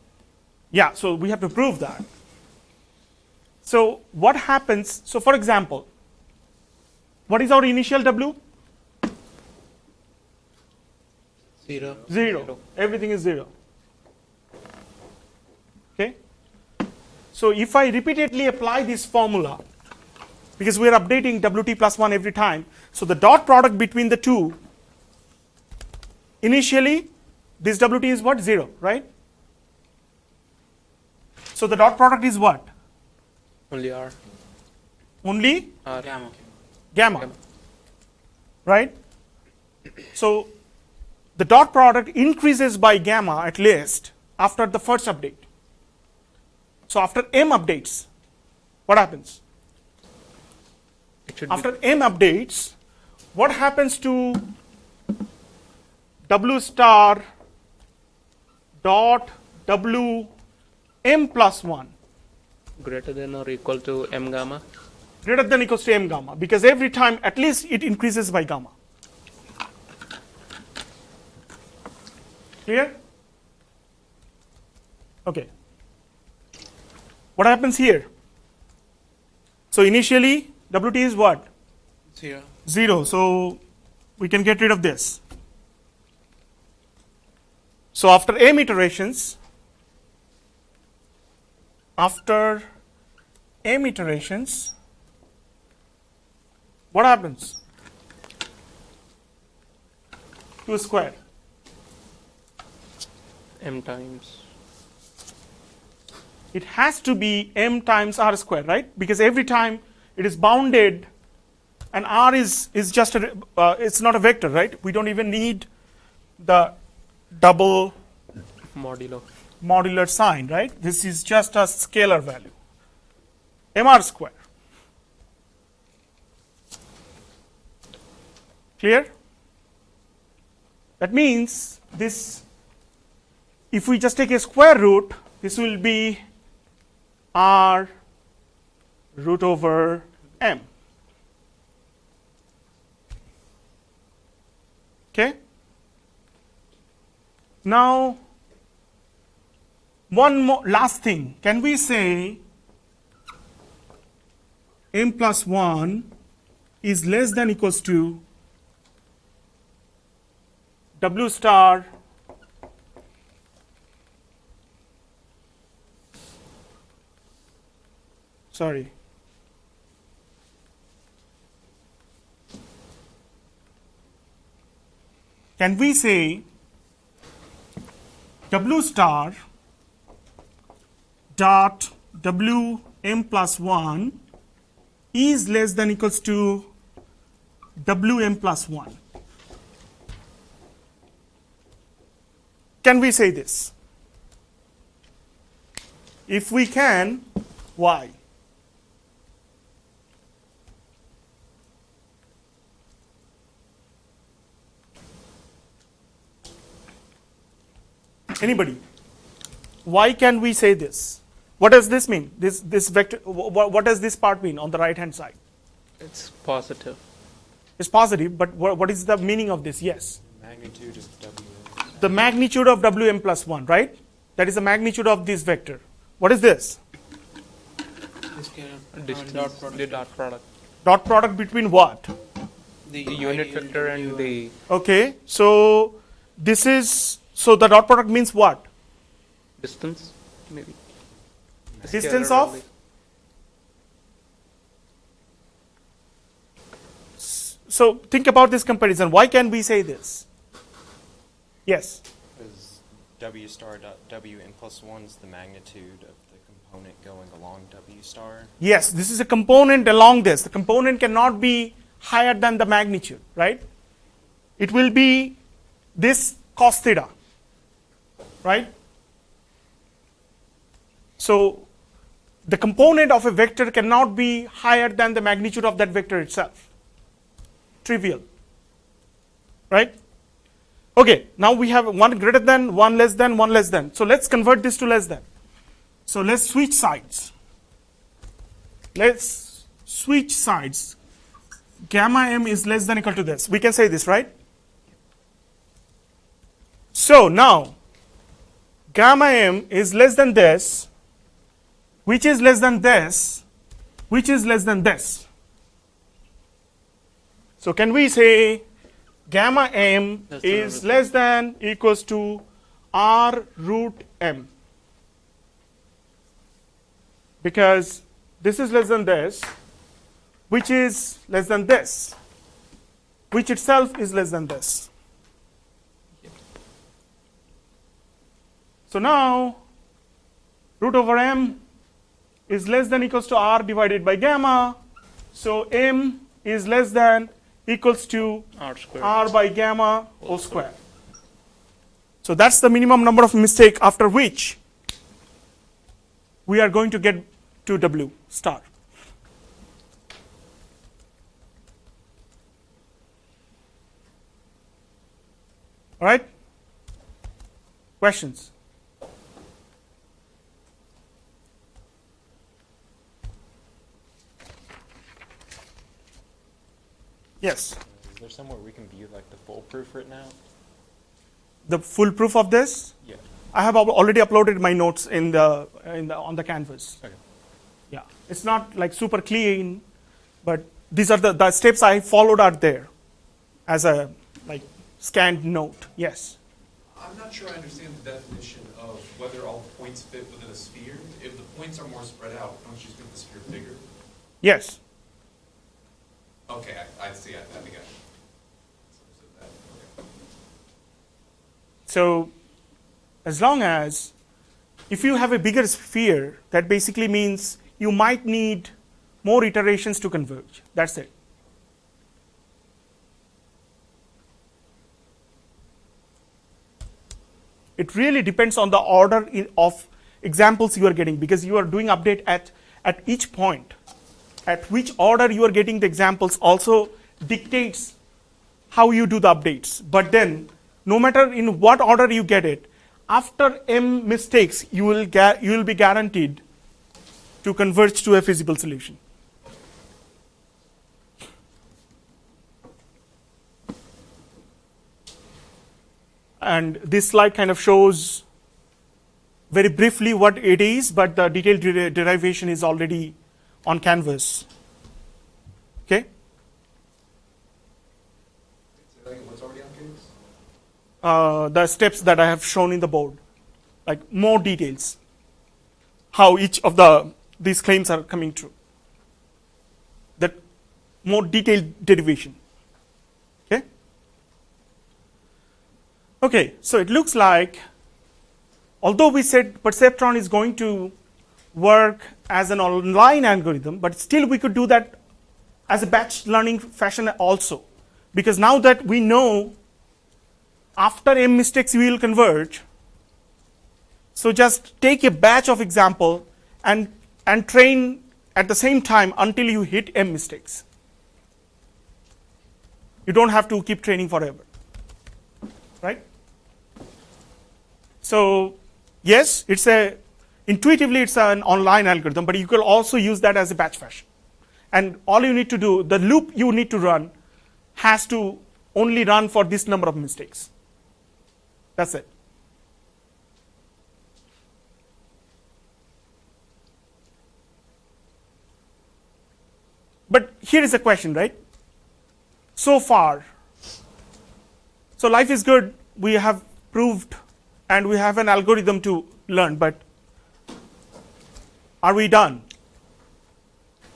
[SPEAKER 2] Yeah, so we have to prove that. So what happens? So for example, what is our initial W?
[SPEAKER 4] 0.
[SPEAKER 2] 0. Everything is 0. Okay? So if I repeatedly apply this formula, because we are updating WT plus 1 every time, so the dot product between the two, initially this WT is what? 0, right? So the dot product is what?
[SPEAKER 7] Only R.
[SPEAKER 2] Only
[SPEAKER 7] R.
[SPEAKER 4] Gamma.
[SPEAKER 2] gamma, right? So the dot product increases by gamma at least after the first update. So after M updates, what happens?
[SPEAKER 7] It should
[SPEAKER 2] After M updates, what happens to W star dot W M plus 1?
[SPEAKER 7] be greater than or equal to M gamma.
[SPEAKER 2] Greater than or equals to M gamma, because every time at least it increases by gamma. Clear? Okay. What happens here? So initially, WT is what?
[SPEAKER 4] 0.
[SPEAKER 2] 0. So we can get rid of this. So after m iterations, what happens? Q square.
[SPEAKER 7] M times.
[SPEAKER 2] It has to be m times r square, right? Because every time it is bounded, and r is just it's not a vector, right? We don't even need the double modular sign, right? This is just a scalar value, mr square. Clear? That means this, if we just take a square root, this will be r root over m. Okay? Now, one more last thing. Can we say m plus 1 is less than equals to w star sorry. Can we say w star dot w m plus 1 is less than equals to w m plus 1? Can we say this? If we can, why? Anybody? Why can we say this? What does this mean? This vector. What does this part mean on the right hand side?
[SPEAKER 7] It's positive.
[SPEAKER 2] It's positive, but what is the meaning of this? Yes.
[SPEAKER 5] Magnitude of W.
[SPEAKER 2] The magnitude of Wm plus 1, right? That is the magnitude of this vector. What is this?
[SPEAKER 7] Distance,
[SPEAKER 4] Dot product.
[SPEAKER 7] the dot product.
[SPEAKER 2] Dot product between what?
[SPEAKER 7] The unit vector and the
[SPEAKER 2] Okay, so this is, so the dot product means what?
[SPEAKER 7] distance, maybe.
[SPEAKER 2] Distance
[SPEAKER 7] Scalar
[SPEAKER 2] of?
[SPEAKER 7] value.
[SPEAKER 2] So think about this comparison. Why can we say this? Yes.
[SPEAKER 5] Because W star dot W n plus 1 is the magnitude of the component going along W star.
[SPEAKER 2] Yes, this is a component along this. The component cannot be higher than the magnitude, right? It will be this cos theta, right? So the component of a vector cannot be higher than the magnitude of that vector itself. Trivial, right? Okay, now we have one greater than, one less than, one less than. So let's convert this to less than. So let's switch sides. Let's switch sides. Gamma m is less than or equal to this. We can say this, right? So now, gamma m is less than this, which is less than this, which is less than this. So can we say gamma m is less than equals to r root m? Because this is less than this, which is less than this, which itself is less than this. So now, root over m is less than equals to r divided by gamma. So m is less than equals to
[SPEAKER 7] R square.
[SPEAKER 2] r by gamma whole square. So that's the minimum number of mistake after which we are going to get to W star. All right? Questions? Yes.
[SPEAKER 5] Is there somewhere we can view like the full proof right now?
[SPEAKER 2] The full proof of this?
[SPEAKER 5] Yeah.
[SPEAKER 2] I have already uploaded my notes in the on the canvas.
[SPEAKER 5] Okay.
[SPEAKER 2] Yeah, it's not like super clean, but these are the steps I followed are there as a like scanned note. Yes.
[SPEAKER 8] I'm not sure I understand the definition of whether all the points fit within a sphere. If the points are more spread out, don't you just make the sphere bigger?
[SPEAKER 2] Yes.
[SPEAKER 8] Okay, I see. I think I misunderstood that. Okay.
[SPEAKER 2] So as long as if you have a bigger sphere, that basically means you might need more iterations to converge. That's it. It really depends on the order of examples you are getting, because you are doing update at each point. At which order you are getting the examples also dictates how you do the updates. But then, no matter in what order you get it, after m mistakes, you will be guaranteed to converge to a feasible solution. And this slide kind of shows very briefly what it is, but the detailed derivation is already on Canvas. Okay?
[SPEAKER 8] What's already on Canvas?
[SPEAKER 2] The steps that I have shown in the board, like more details, how each of these claims are coming true. That more detailed derivation. Okay? Okay, so it looks like, although we said Perceptron is going to work as an online algorithm, but still we could do that as a batch learning fashion also. Because now that we know after m mistakes we will converge, so just take a batch of example and train at the same time until you hit m mistakes. You don't have to keep training forever, right? So yes, intuitively it's an online algorithm, but you can also use that as a batch fashion. And all you need to do, the loop you need to run has to only run for this number of mistakes. That's it. But here is a question, right? So far, so life is good, we have proved and we have an algorithm to learn, but are we done?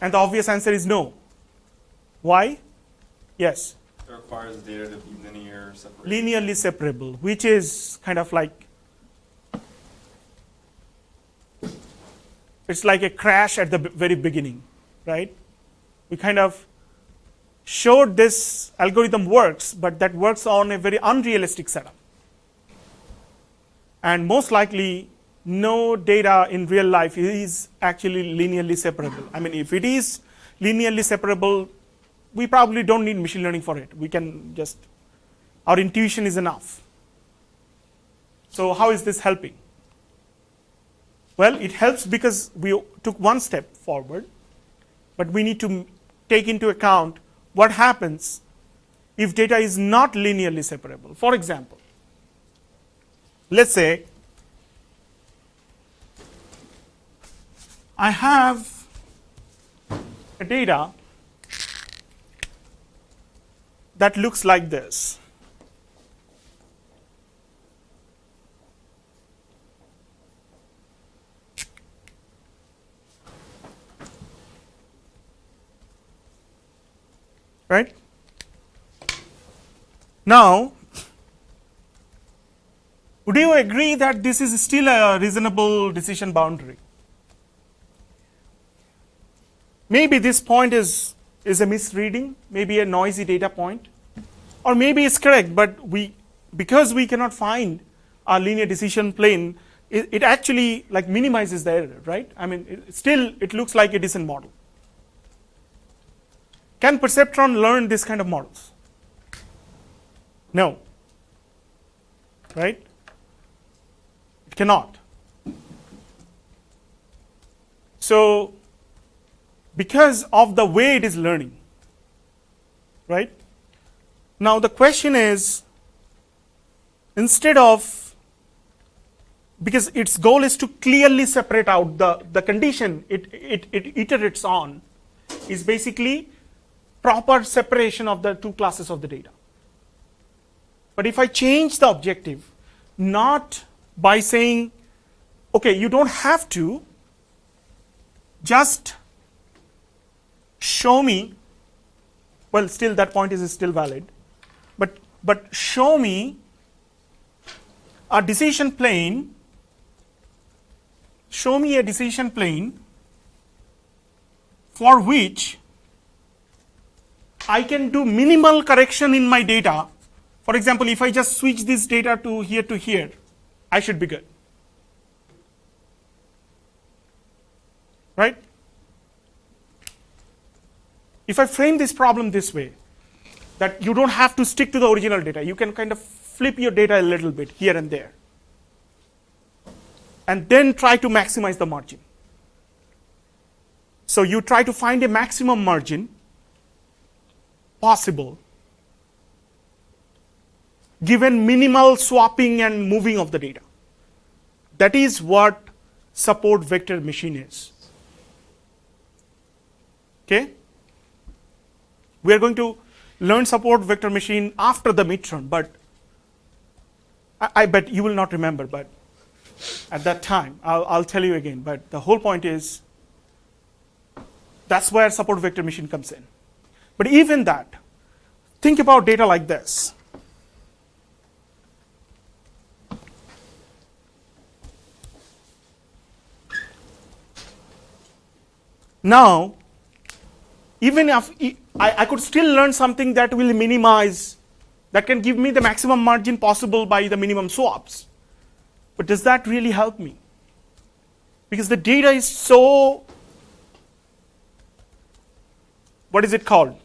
[SPEAKER 2] And the obvious answer is no. Why? Yes.
[SPEAKER 6] It requires data to be linear, separate.
[SPEAKER 2] Linearly separable, which is kind of like, it's like a crash at the very beginning, right? We kind of showed this algorithm works, but that works on a very unrealistic setup. And most likely, no data in real life is actually linearly separable. I mean, if it is linearly separable, we probably don't need machine learning for it. We can just, our intuition is enough. So how is this helping? Well, it helps because we took one step forward, but we need to take into account what happens if data is not linearly separable. For example, let's say I have a data that looks like this. Right? Now, would you agree that this is still a reasonable decision boundary? Maybe this point is a misreading, maybe a noisy data point, or maybe it's correct, but because we cannot find a linear decision plane, it actually like minimizes the error, right? I mean, it looks like a decent model. Can Perceptron learn this kind of models? No. Right? It cannot. So, because of the way it is learning, right? Now the question is, instead of because its goal is to clearly separate out the condition it iterates on is basically proper separation of the two classes of the data. But if I change the objective, not by saying, okay, you don't have to, just show me, well, still that point is still valid, but show me a decision plane, show me a decision plane for which I can do minimal correction in my data. For example, if I just switch this data to here, I should be good. Right? If I frame this problem this way, that you don't have to stick to the original data, you can kind of flip your data a little bit here and there, and then try to maximize the margin. So you try to find a maximum margin possible given minimal swapping and moving of the data. That is what support vector machine is. Okay? We are going to learn support vector machine after the midterm, but I bet you will not remember, but at that time, I'll tell you again. But the whole point is, that's where support vector machine comes in. But even that, think about data like this. Now, even if I could still learn something that will minimize, that can give me the maximum margin possible by the minimum swaps. But does that really help me? Because the data is so, what is it called?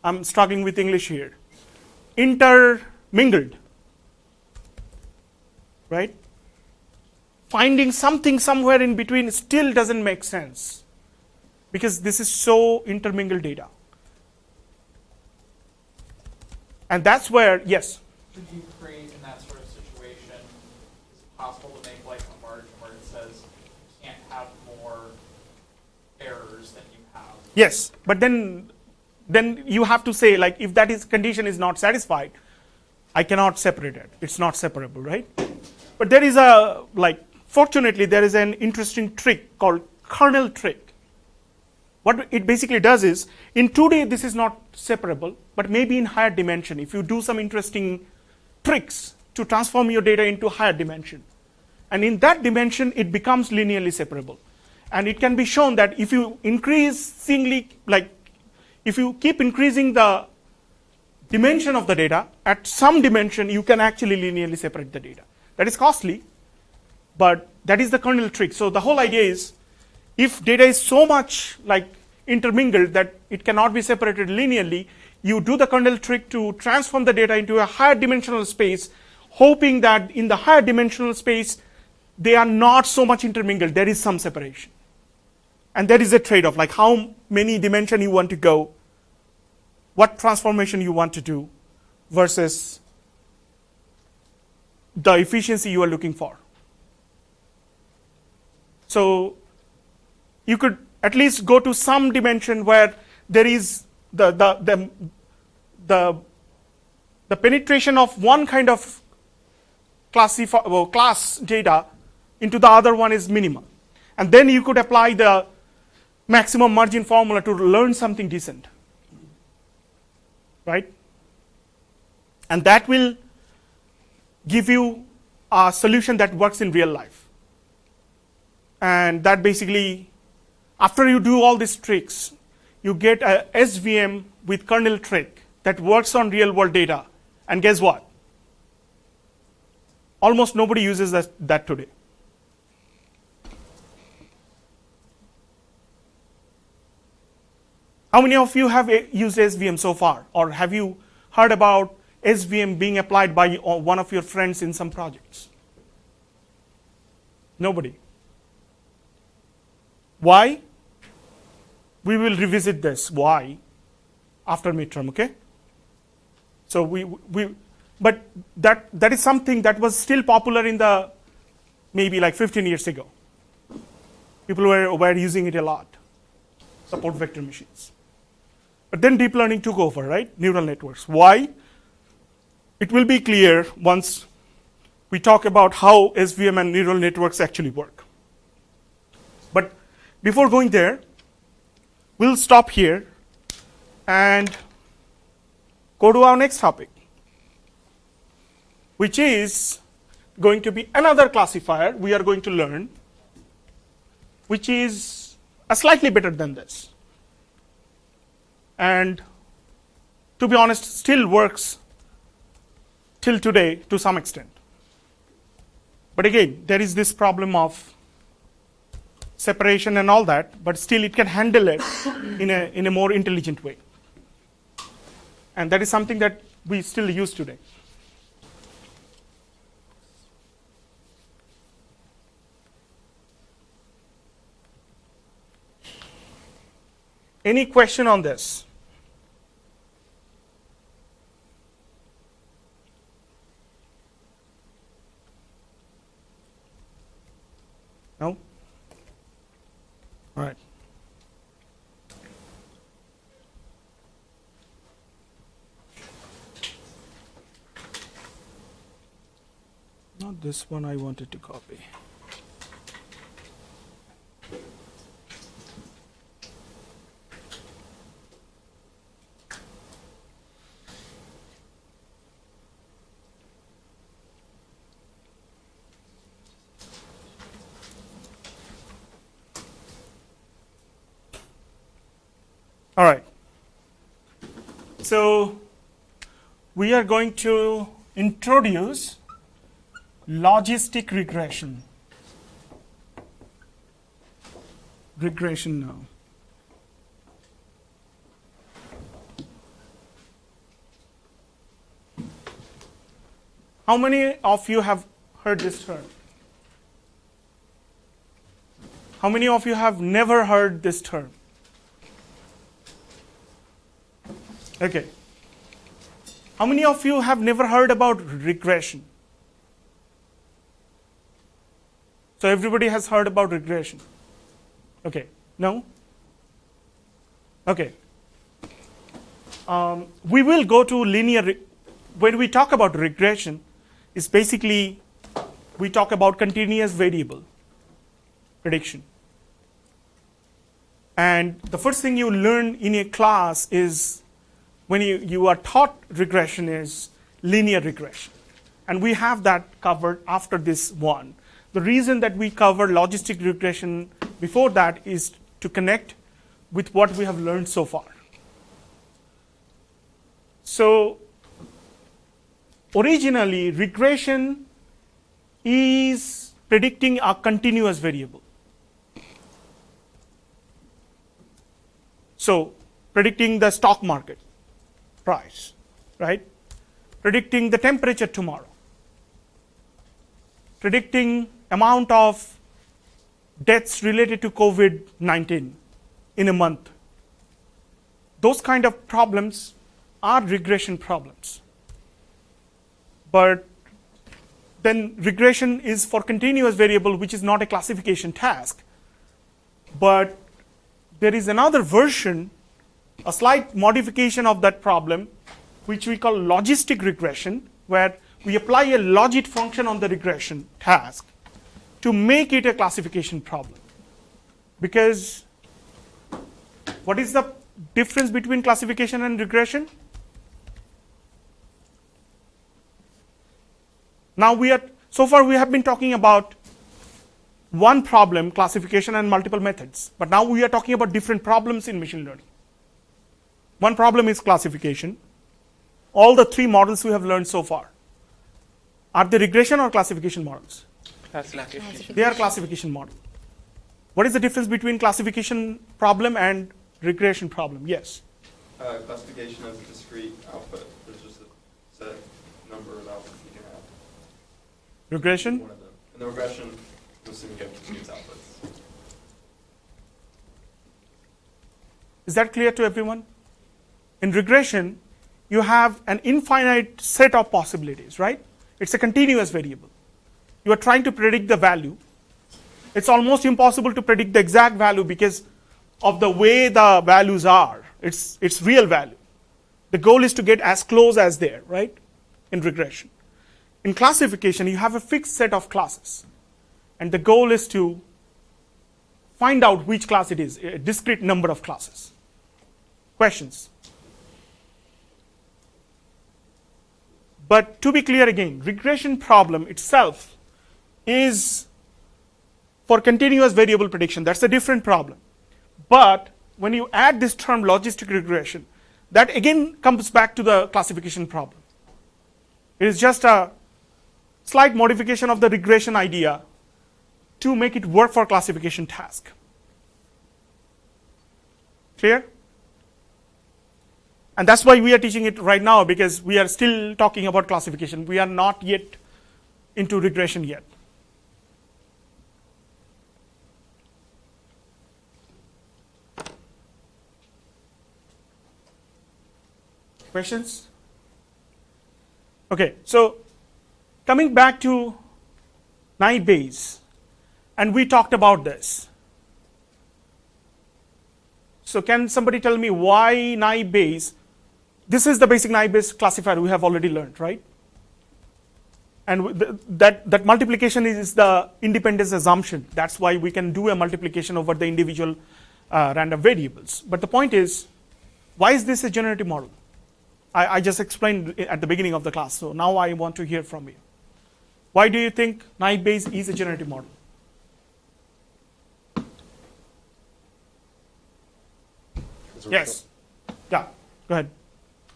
[SPEAKER 2] I'm struggling with English here. Intermingled. Right? Finding something somewhere in between still doesn't make sense, because this is so intermingled data. And that's where, yes?
[SPEAKER 9] Could you create, in that sort of situation, is it possible to make like a margin where it says you can't have more errors than you have?
[SPEAKER 2] Yes, but then you have to say, like, if that condition is not satisfied, I cannot separate it. It's not separable, right? But there is fortunately, there is an interesting trick called kernel trick. What it basically does is, in 2D this is not separable, but maybe in higher dimension, if you do some interesting tricks to transform your data into higher dimension. And in that dimension, it becomes linearly separable. And it can be shown that if you if you keep increasing the dimension of the data, at some dimension you can actually linearly separate the data. That is costly, but that is the kernel trick. So the whole idea is, if data is so much intermingled that it cannot be separated linearly, you do the kernel trick to transform the data into a higher dimensional space, hoping that in the higher dimensional space, they are not so much intermingled, there is some separation. And there is a trade-off, like how many dimension you want to go, what transformation you want to do, versus the efficiency you are looking for. So you could at least go to some dimension where there is the penetration of one kind of class data into the other one is minimal. And then you could apply the maximum margin formula to learn something decent. Right? And that will give you a solution that works in real life. And that basically, after you do all these tricks, you get a SVM with kernel trick that works on real world data. And guess what? Almost nobody uses that today. How many of you have used SVM so far? Or have you heard about SVM being applied by one of your friends in some projects? Nobody. Why? We will revisit this why after midterm, okay? So but that is something that was still popular in the maybe like 15 years ago. People were using it a lot, support vector machines. But then deep learning took over, right? Neural networks. Why? It will be clear once we talk about how SVM and neural networks actually work. But before going there, we'll stop here and go to our next topic, which is going to be another classifier we are going to learn, which is a slightly better than this. And to be honest, still works till today to some extent. But again, there is this problem of separation and all that, but still it can handle it in a more intelligent way. And that is something that we still use today. Any question on this? No? All right. Not this one I wanted to copy. All right. So we are going to introduce logistic regression. Regression now. How many of you have heard this term? How many of you have never heard this term? Okay. How many of you have never heard about regression? So everybody has heard about regression. Okay. No? Okay. We will go to linear. When we talk about regression, it's basically we talk about continuous variable prediction. And the first thing you learn in a class is when you are taught regression is linear regression. And we have that covered after this one. The reason that we cover logistic regression before that is to connect with what we have learned so far. So originally, regression is predicting a continuous variable. So predicting the stock market price, right? Predicting the temperature tomorrow. Predicting amount of deaths related to COVID-19 in a month. Those kind of problems are regression problems. But then regression is for continuous variable, which is not a classification task. But there is another version, a slight modification of that problem, which we call logistic regression, where we apply a logit function on the regression task to make it a classification problem. Because what is the difference between classification and regression? Now so far we have been talking about one problem, classification, and multiple methods. But now we are talking about different problems in machine learning. One problem is classification. All the three models we have learned so far. Are they regression or classification models?
[SPEAKER 7] Classification.
[SPEAKER 2] They are classification model. What is the difference between classification problem and regression problem? Yes?
[SPEAKER 6] Classification has a discrete output. There's just a set number of outputs you can have.
[SPEAKER 2] Regression?
[SPEAKER 6] One of them. And the regression, I'm assuming you have discrete outputs.
[SPEAKER 2] Is that clear to everyone? In regression, you have an infinite set of possibilities, right? It's a continuous variable. you are trying to predict the value. It's almost impossible to predict the exact value because of the way the values are. It's real value. The goal is to get as close as there, right? In regression. In classification, you have a fixed set of classes. And the goal is to find out which class it is, a discrete number of classes. Questions? But to be clear again, regression problem itself is for continuous variable prediction. That's a different problem. But when you add this term logistic regression, that again comes back to the classification problem. It is just a slight modification of the regression idea to make it work for classification task. Clear? And that's why we are teaching it right now, because we are still talking about classification. We are not yet into regression yet. Questions? Okay, so coming back to naive Bayes, and we talked about this. So can somebody tell me why naive Bayes? This is the basic naive Bayes classifier we have already learned, right? And that multiplication is the independence assumption. That's why we can do a multiplication over the individual random variables. But the point is, why is this a generative model? I just explained at the beginning of the class, so now I want to hear from you. Why do you think naive Bayes is a generative model? Yes. Yeah, go ahead.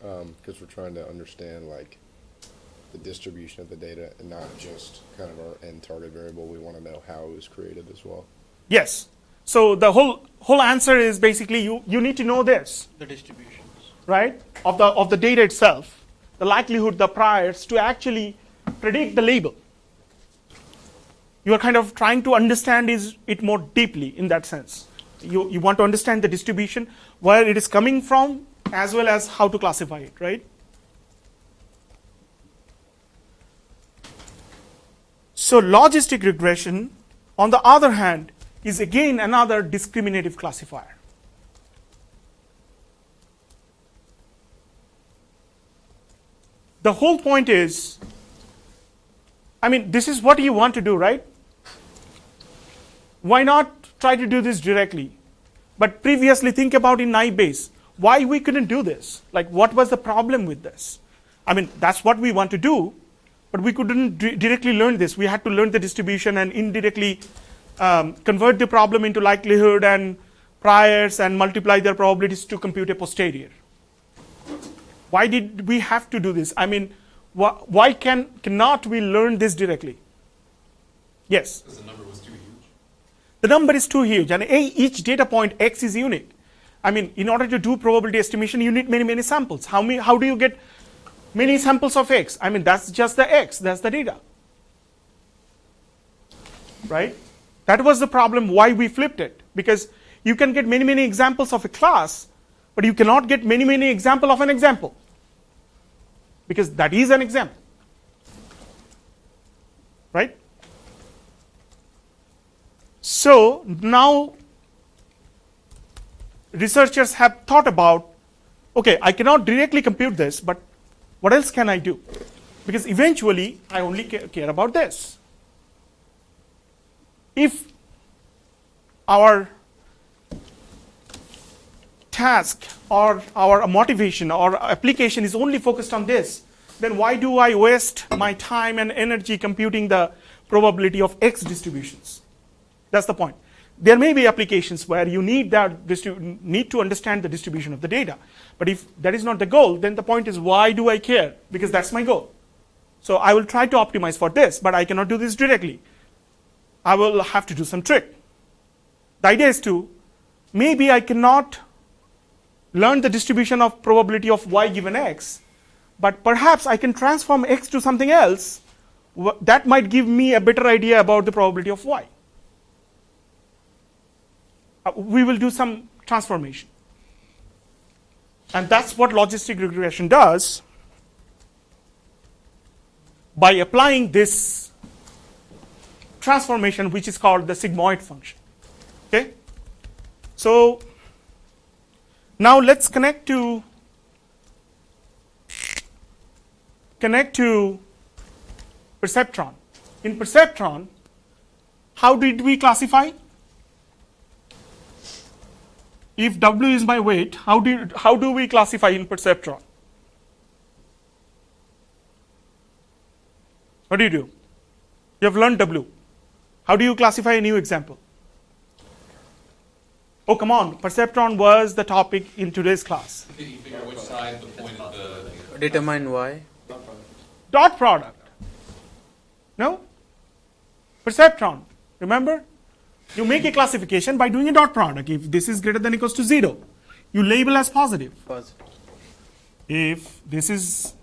[SPEAKER 1] Because we're trying to understand like the distribution of the data and not just kind of our end target variable. We want to know how it was created as well.
[SPEAKER 2] Yes. So the whole answer is basically you need to know this.
[SPEAKER 4] The distributions.
[SPEAKER 2] Right? Of the data itself, the likelihood, the priors, to actually predict the label. You are kind of trying to understand it more deeply in that sense. You want to understand the distribution, where it is coming from, as well as how to classify it, right? So logistic regression, on the other hand, is again another discriminative classifier. The whole point is, I mean, this is what you want to do, right? Why not try to do this directly? But previously think about in naive Bayes, why we couldn't do this? Like, what was the problem with this? I mean, that's what we want to do, but we couldn't directly learn this. We had to learn the distribution and indirectly convert the problem into likelihood and priors and multiply their probabilities to compute a posterior. Why did we have to do this? I mean, why cannot we learn this directly? Yes?
[SPEAKER 8] Because the number was too huge.
[SPEAKER 2] The number is too huge, and each data point x is unique. I mean, in order to do probability estimation, you need many, many samples. How do you get many samples of x? I mean, that's just the x, that's the data. Right? That was the problem why we flipped it. Because you can get many, many examples of a class, but you cannot get many, many examples of an example. Because that is an example. Right? So now researchers have thought about, okay, I cannot directly compute this, but what else can I do? Because eventually I only care about this. If our task or our motivation or application is only focused on this, then why do I waste my time and energy computing the probability of x distributions? That's the point. There may be applications where you need to understand the distribution of the data. But if that is not the goal, then the point is, why do I care? Because that's my goal. So I will try to optimize for this, but I cannot do this directly. I will have to do some trick. The idea is maybe I cannot learn the distribution of probability of y given x, but perhaps I can transform x to something else that might give me a better idea about the probability of y. We will do some transformation. And that's what logistic regression does. By applying this transformation which is called the sigmoid function. Okay? So now let's connect to perceptron. In perceptron, how did we classify? If W is my weight, how do we classify in perceptron? What do? You have learned W. How do you classify a new example? Oh, come on. Perceptron was the topic in today's class.
[SPEAKER 8] Can you figure which side the point of the...
[SPEAKER 4] Determine y.
[SPEAKER 2] Dot product. No? Perceptron. Remember? You make a classification by doing a dot product. If this is greater than or equals to 0, you label as positive.
[SPEAKER 4] Positive.
[SPEAKER 2] If this is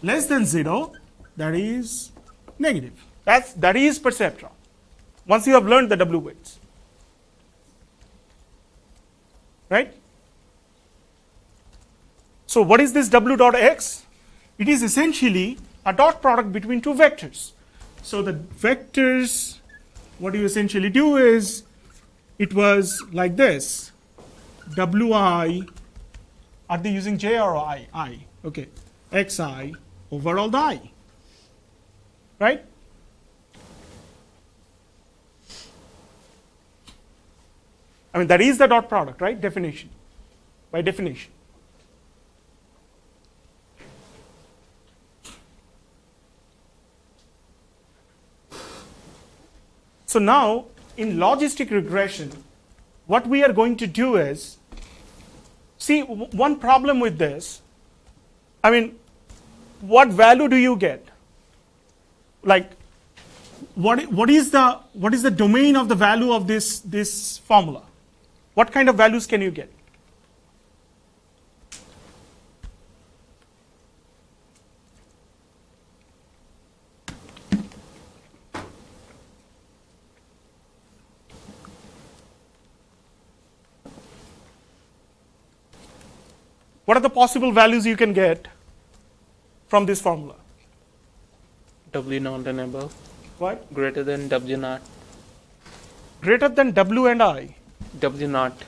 [SPEAKER 2] less than 0, that is negative. That is perceptron. Once you have learned the W weights. Right? So what is this W dot X? It is essentially a dot product between two vectors. So the vectors, what you essentially do is, it was like this. Wi, are they using J or I? I. Okay. Xi over all the I. Right? I mean, that is the dot product, right? Definition. By definition. So now, in logistic regression, what we are going to do is, see, one problem with this, I mean, what value do you get? Like, what is the domain of the value of this formula? What kind of values can you get? What are the possible values you can get from this formula?
[SPEAKER 7] W naught and above.
[SPEAKER 2] What?
[SPEAKER 7] Greater than W naught.
[SPEAKER 2] Greater than W and I.
[SPEAKER 7] W naught.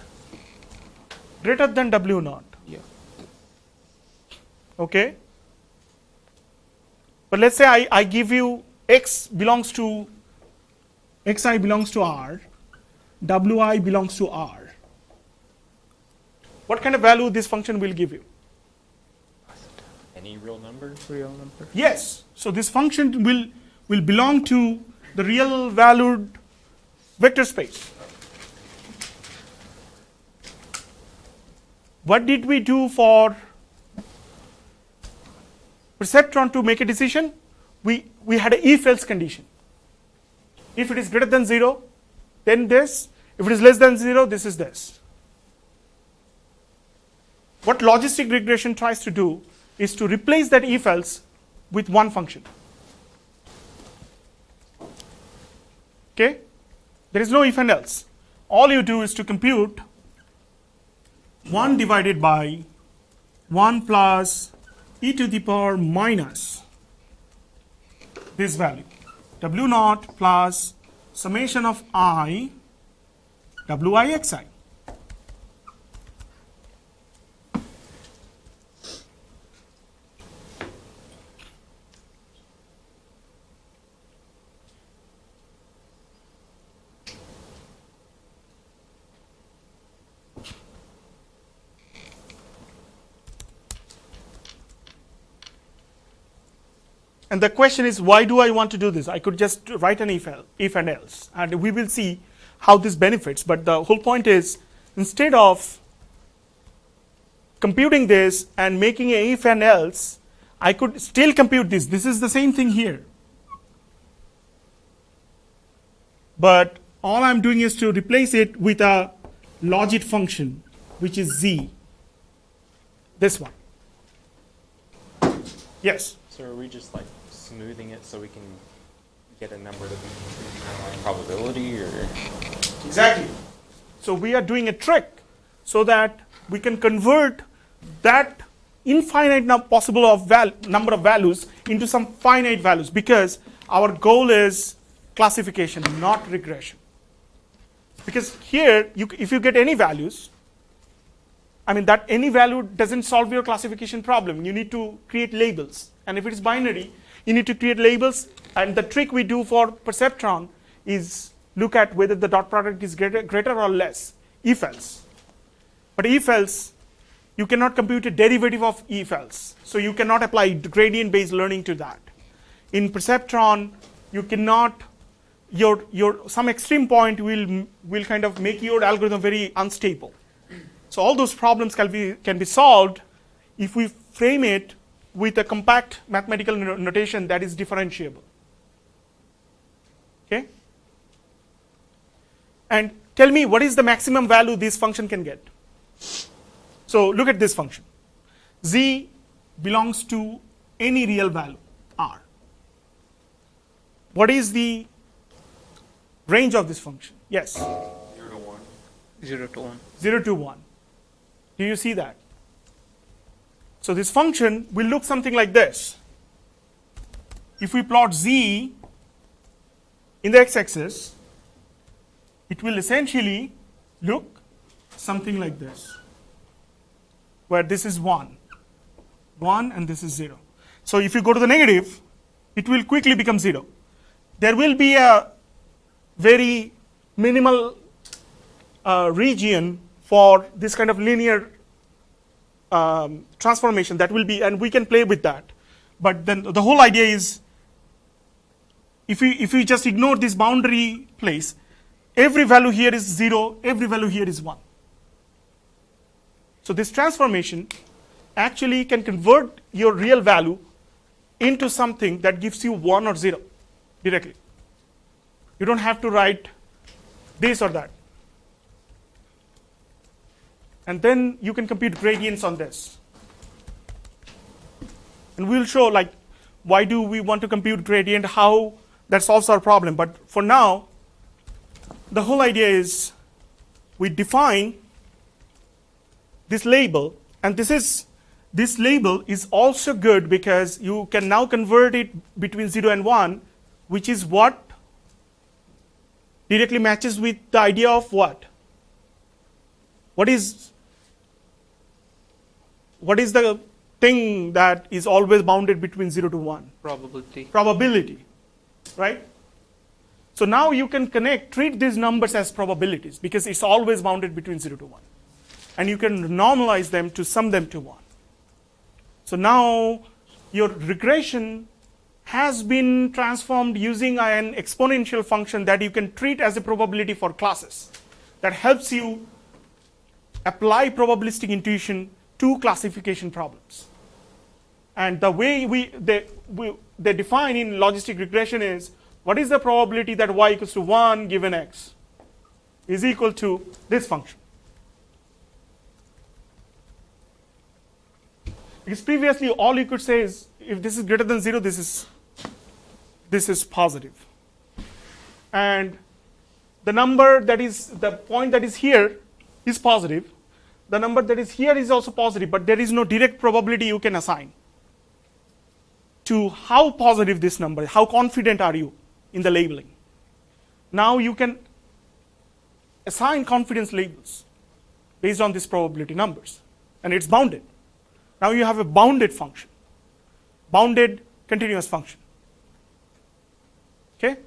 [SPEAKER 2] Greater than W naught.
[SPEAKER 7] Yeah.
[SPEAKER 2] Okay. But let's say I give you Xi belongs to R, Wi belongs to R. What kind of value this function will give you?
[SPEAKER 5] Any real number?
[SPEAKER 7] Real number.
[SPEAKER 2] Yes. So this function will belong to the real valued vector space. What did we do for perceptron to make a decision? We had an if-else condition. If it is greater than 0, then this. If it is less than 0, this is this. What logistic regression tries to do is to replace that if-else with one function. Okay? There is no if and else. All you do is to compute 1 divided by 1 plus e to the power minus this value. W naught plus summation of I Wi xi. And the question is, why do I want to do this? I could just write an if and else, and we will see how this benefits. But the whole point is, instead of computing this and making an if and else, I could still compute this. This is the same thing here. But all I'm doing is to replace it with a logit function, which is z. This one. Yes?
[SPEAKER 5] So are we just like smoothing it so we can get a number that we can kind of like probability or?
[SPEAKER 2] Exactly. So we are doing a trick so that we can convert that infinite possible of number of values into some finite values, because our goal is classification, not regression. Because here, if you get any values, I mean that any value doesn't solve your classification problem. You need to create labels. And if it is binary, you need to create labels. And the trick we do for perceptron is look at whether the dot product is greater or less, if else. But if else, you cannot compute a derivative of if else. So you cannot apply gradient based learning to that. In perceptron, you cannot, some extreme point will kind of make your algorithm very unstable. So all those problems can be solved if we frame it with a compact mathematical notation that is differentiable. Okay? And tell me what is the maximum value this function can get. So look at this function. Z belongs to any real value, R. What is the range of this function? Yes?
[SPEAKER 3] 0 to 1.
[SPEAKER 7] 0 to 1.
[SPEAKER 2] 0 to 1. Do you see that? So this function will look something like this. If we plot Z in the x-axis, it will essentially look something like this, where this is 1, and this is 0. So if you go to the negative, it will quickly become 0. There will be a very minimal region for this kind of linear transformation that will be, and we can play with that. But then the whole idea is, if we just ignore this boundary place, every value here is 0, every value here is 1. So this transformation actually can convert your real value into something that gives you 1 or 0 directly. You don't have to write this or that. And then you can compute gradients on this. And we'll show like why do we want to compute gradient, how that solves our problem. But for now, the whole idea is we define this label, and this label is also good because you can now convert it between 0 and 1, which is what directly matches with the idea of what? What is the thing that is always bounded between 0 to 1?
[SPEAKER 7] Probability.
[SPEAKER 2] Probability, right? So now you can treat these numbers as probabilities because it's always bounded between 0 to 1. And you can normalize them to sum them to 1. So now your regression has been transformed using an exponential function that you can treat as a probability for classes. That helps you apply probabilistic intuition to classification problems. And the way they define in logistic regression is, what is the probability that y equals to 1 given x is equal to this function? Because previously all you could say is, if this is greater than 0, this is positive. And the number that is, the point that is here is positive. The number that is here is also positive, but there is no direct probability you can assign to how positive this number is, how confident are you in the labeling. Now you can assign confidence labels based on these probability numbers, and it's bounded. Now you have a bounded function, bounded continuous function. Okay?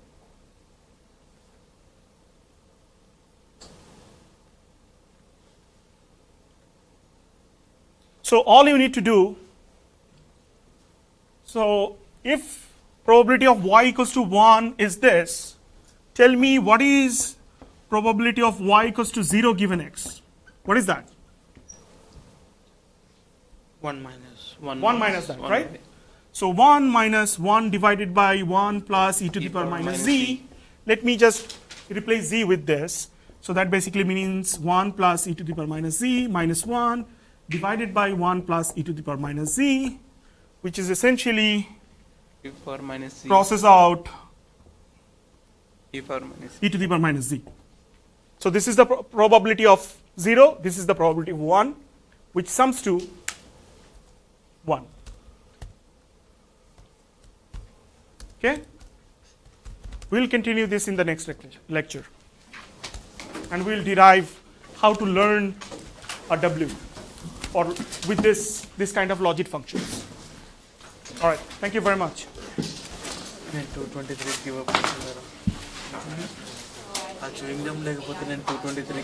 [SPEAKER 2] So all you need to do, so if probability of y equals to 1 is this, tell me what is probability of y equals to 0 given x. What is that?
[SPEAKER 7] 1 minus 1.
[SPEAKER 2] 1 minus that,
[SPEAKER 7] 1
[SPEAKER 2] right?
[SPEAKER 7] minus.
[SPEAKER 2] So 1 minus 1 divided by 1 plus e to the power minus z. Let me just replace z with this. So that basically means 1 plus e to the power minus z minus 1 divided by 1 plus e to the power minus z, which is essentially
[SPEAKER 7] E power minus z.
[SPEAKER 2] process out
[SPEAKER 7] E power minus z.
[SPEAKER 2] e to the power minus z. So this is the probability of 0, this is the probability of 1, which sums to 1. Okay? We'll continue this in the next lecture. And we'll derive how to learn a W or with this kind of logit functions. All right, thank you very much.
[SPEAKER 4] 223 give up. ఆ chewing gum లేకపోతే నేను 223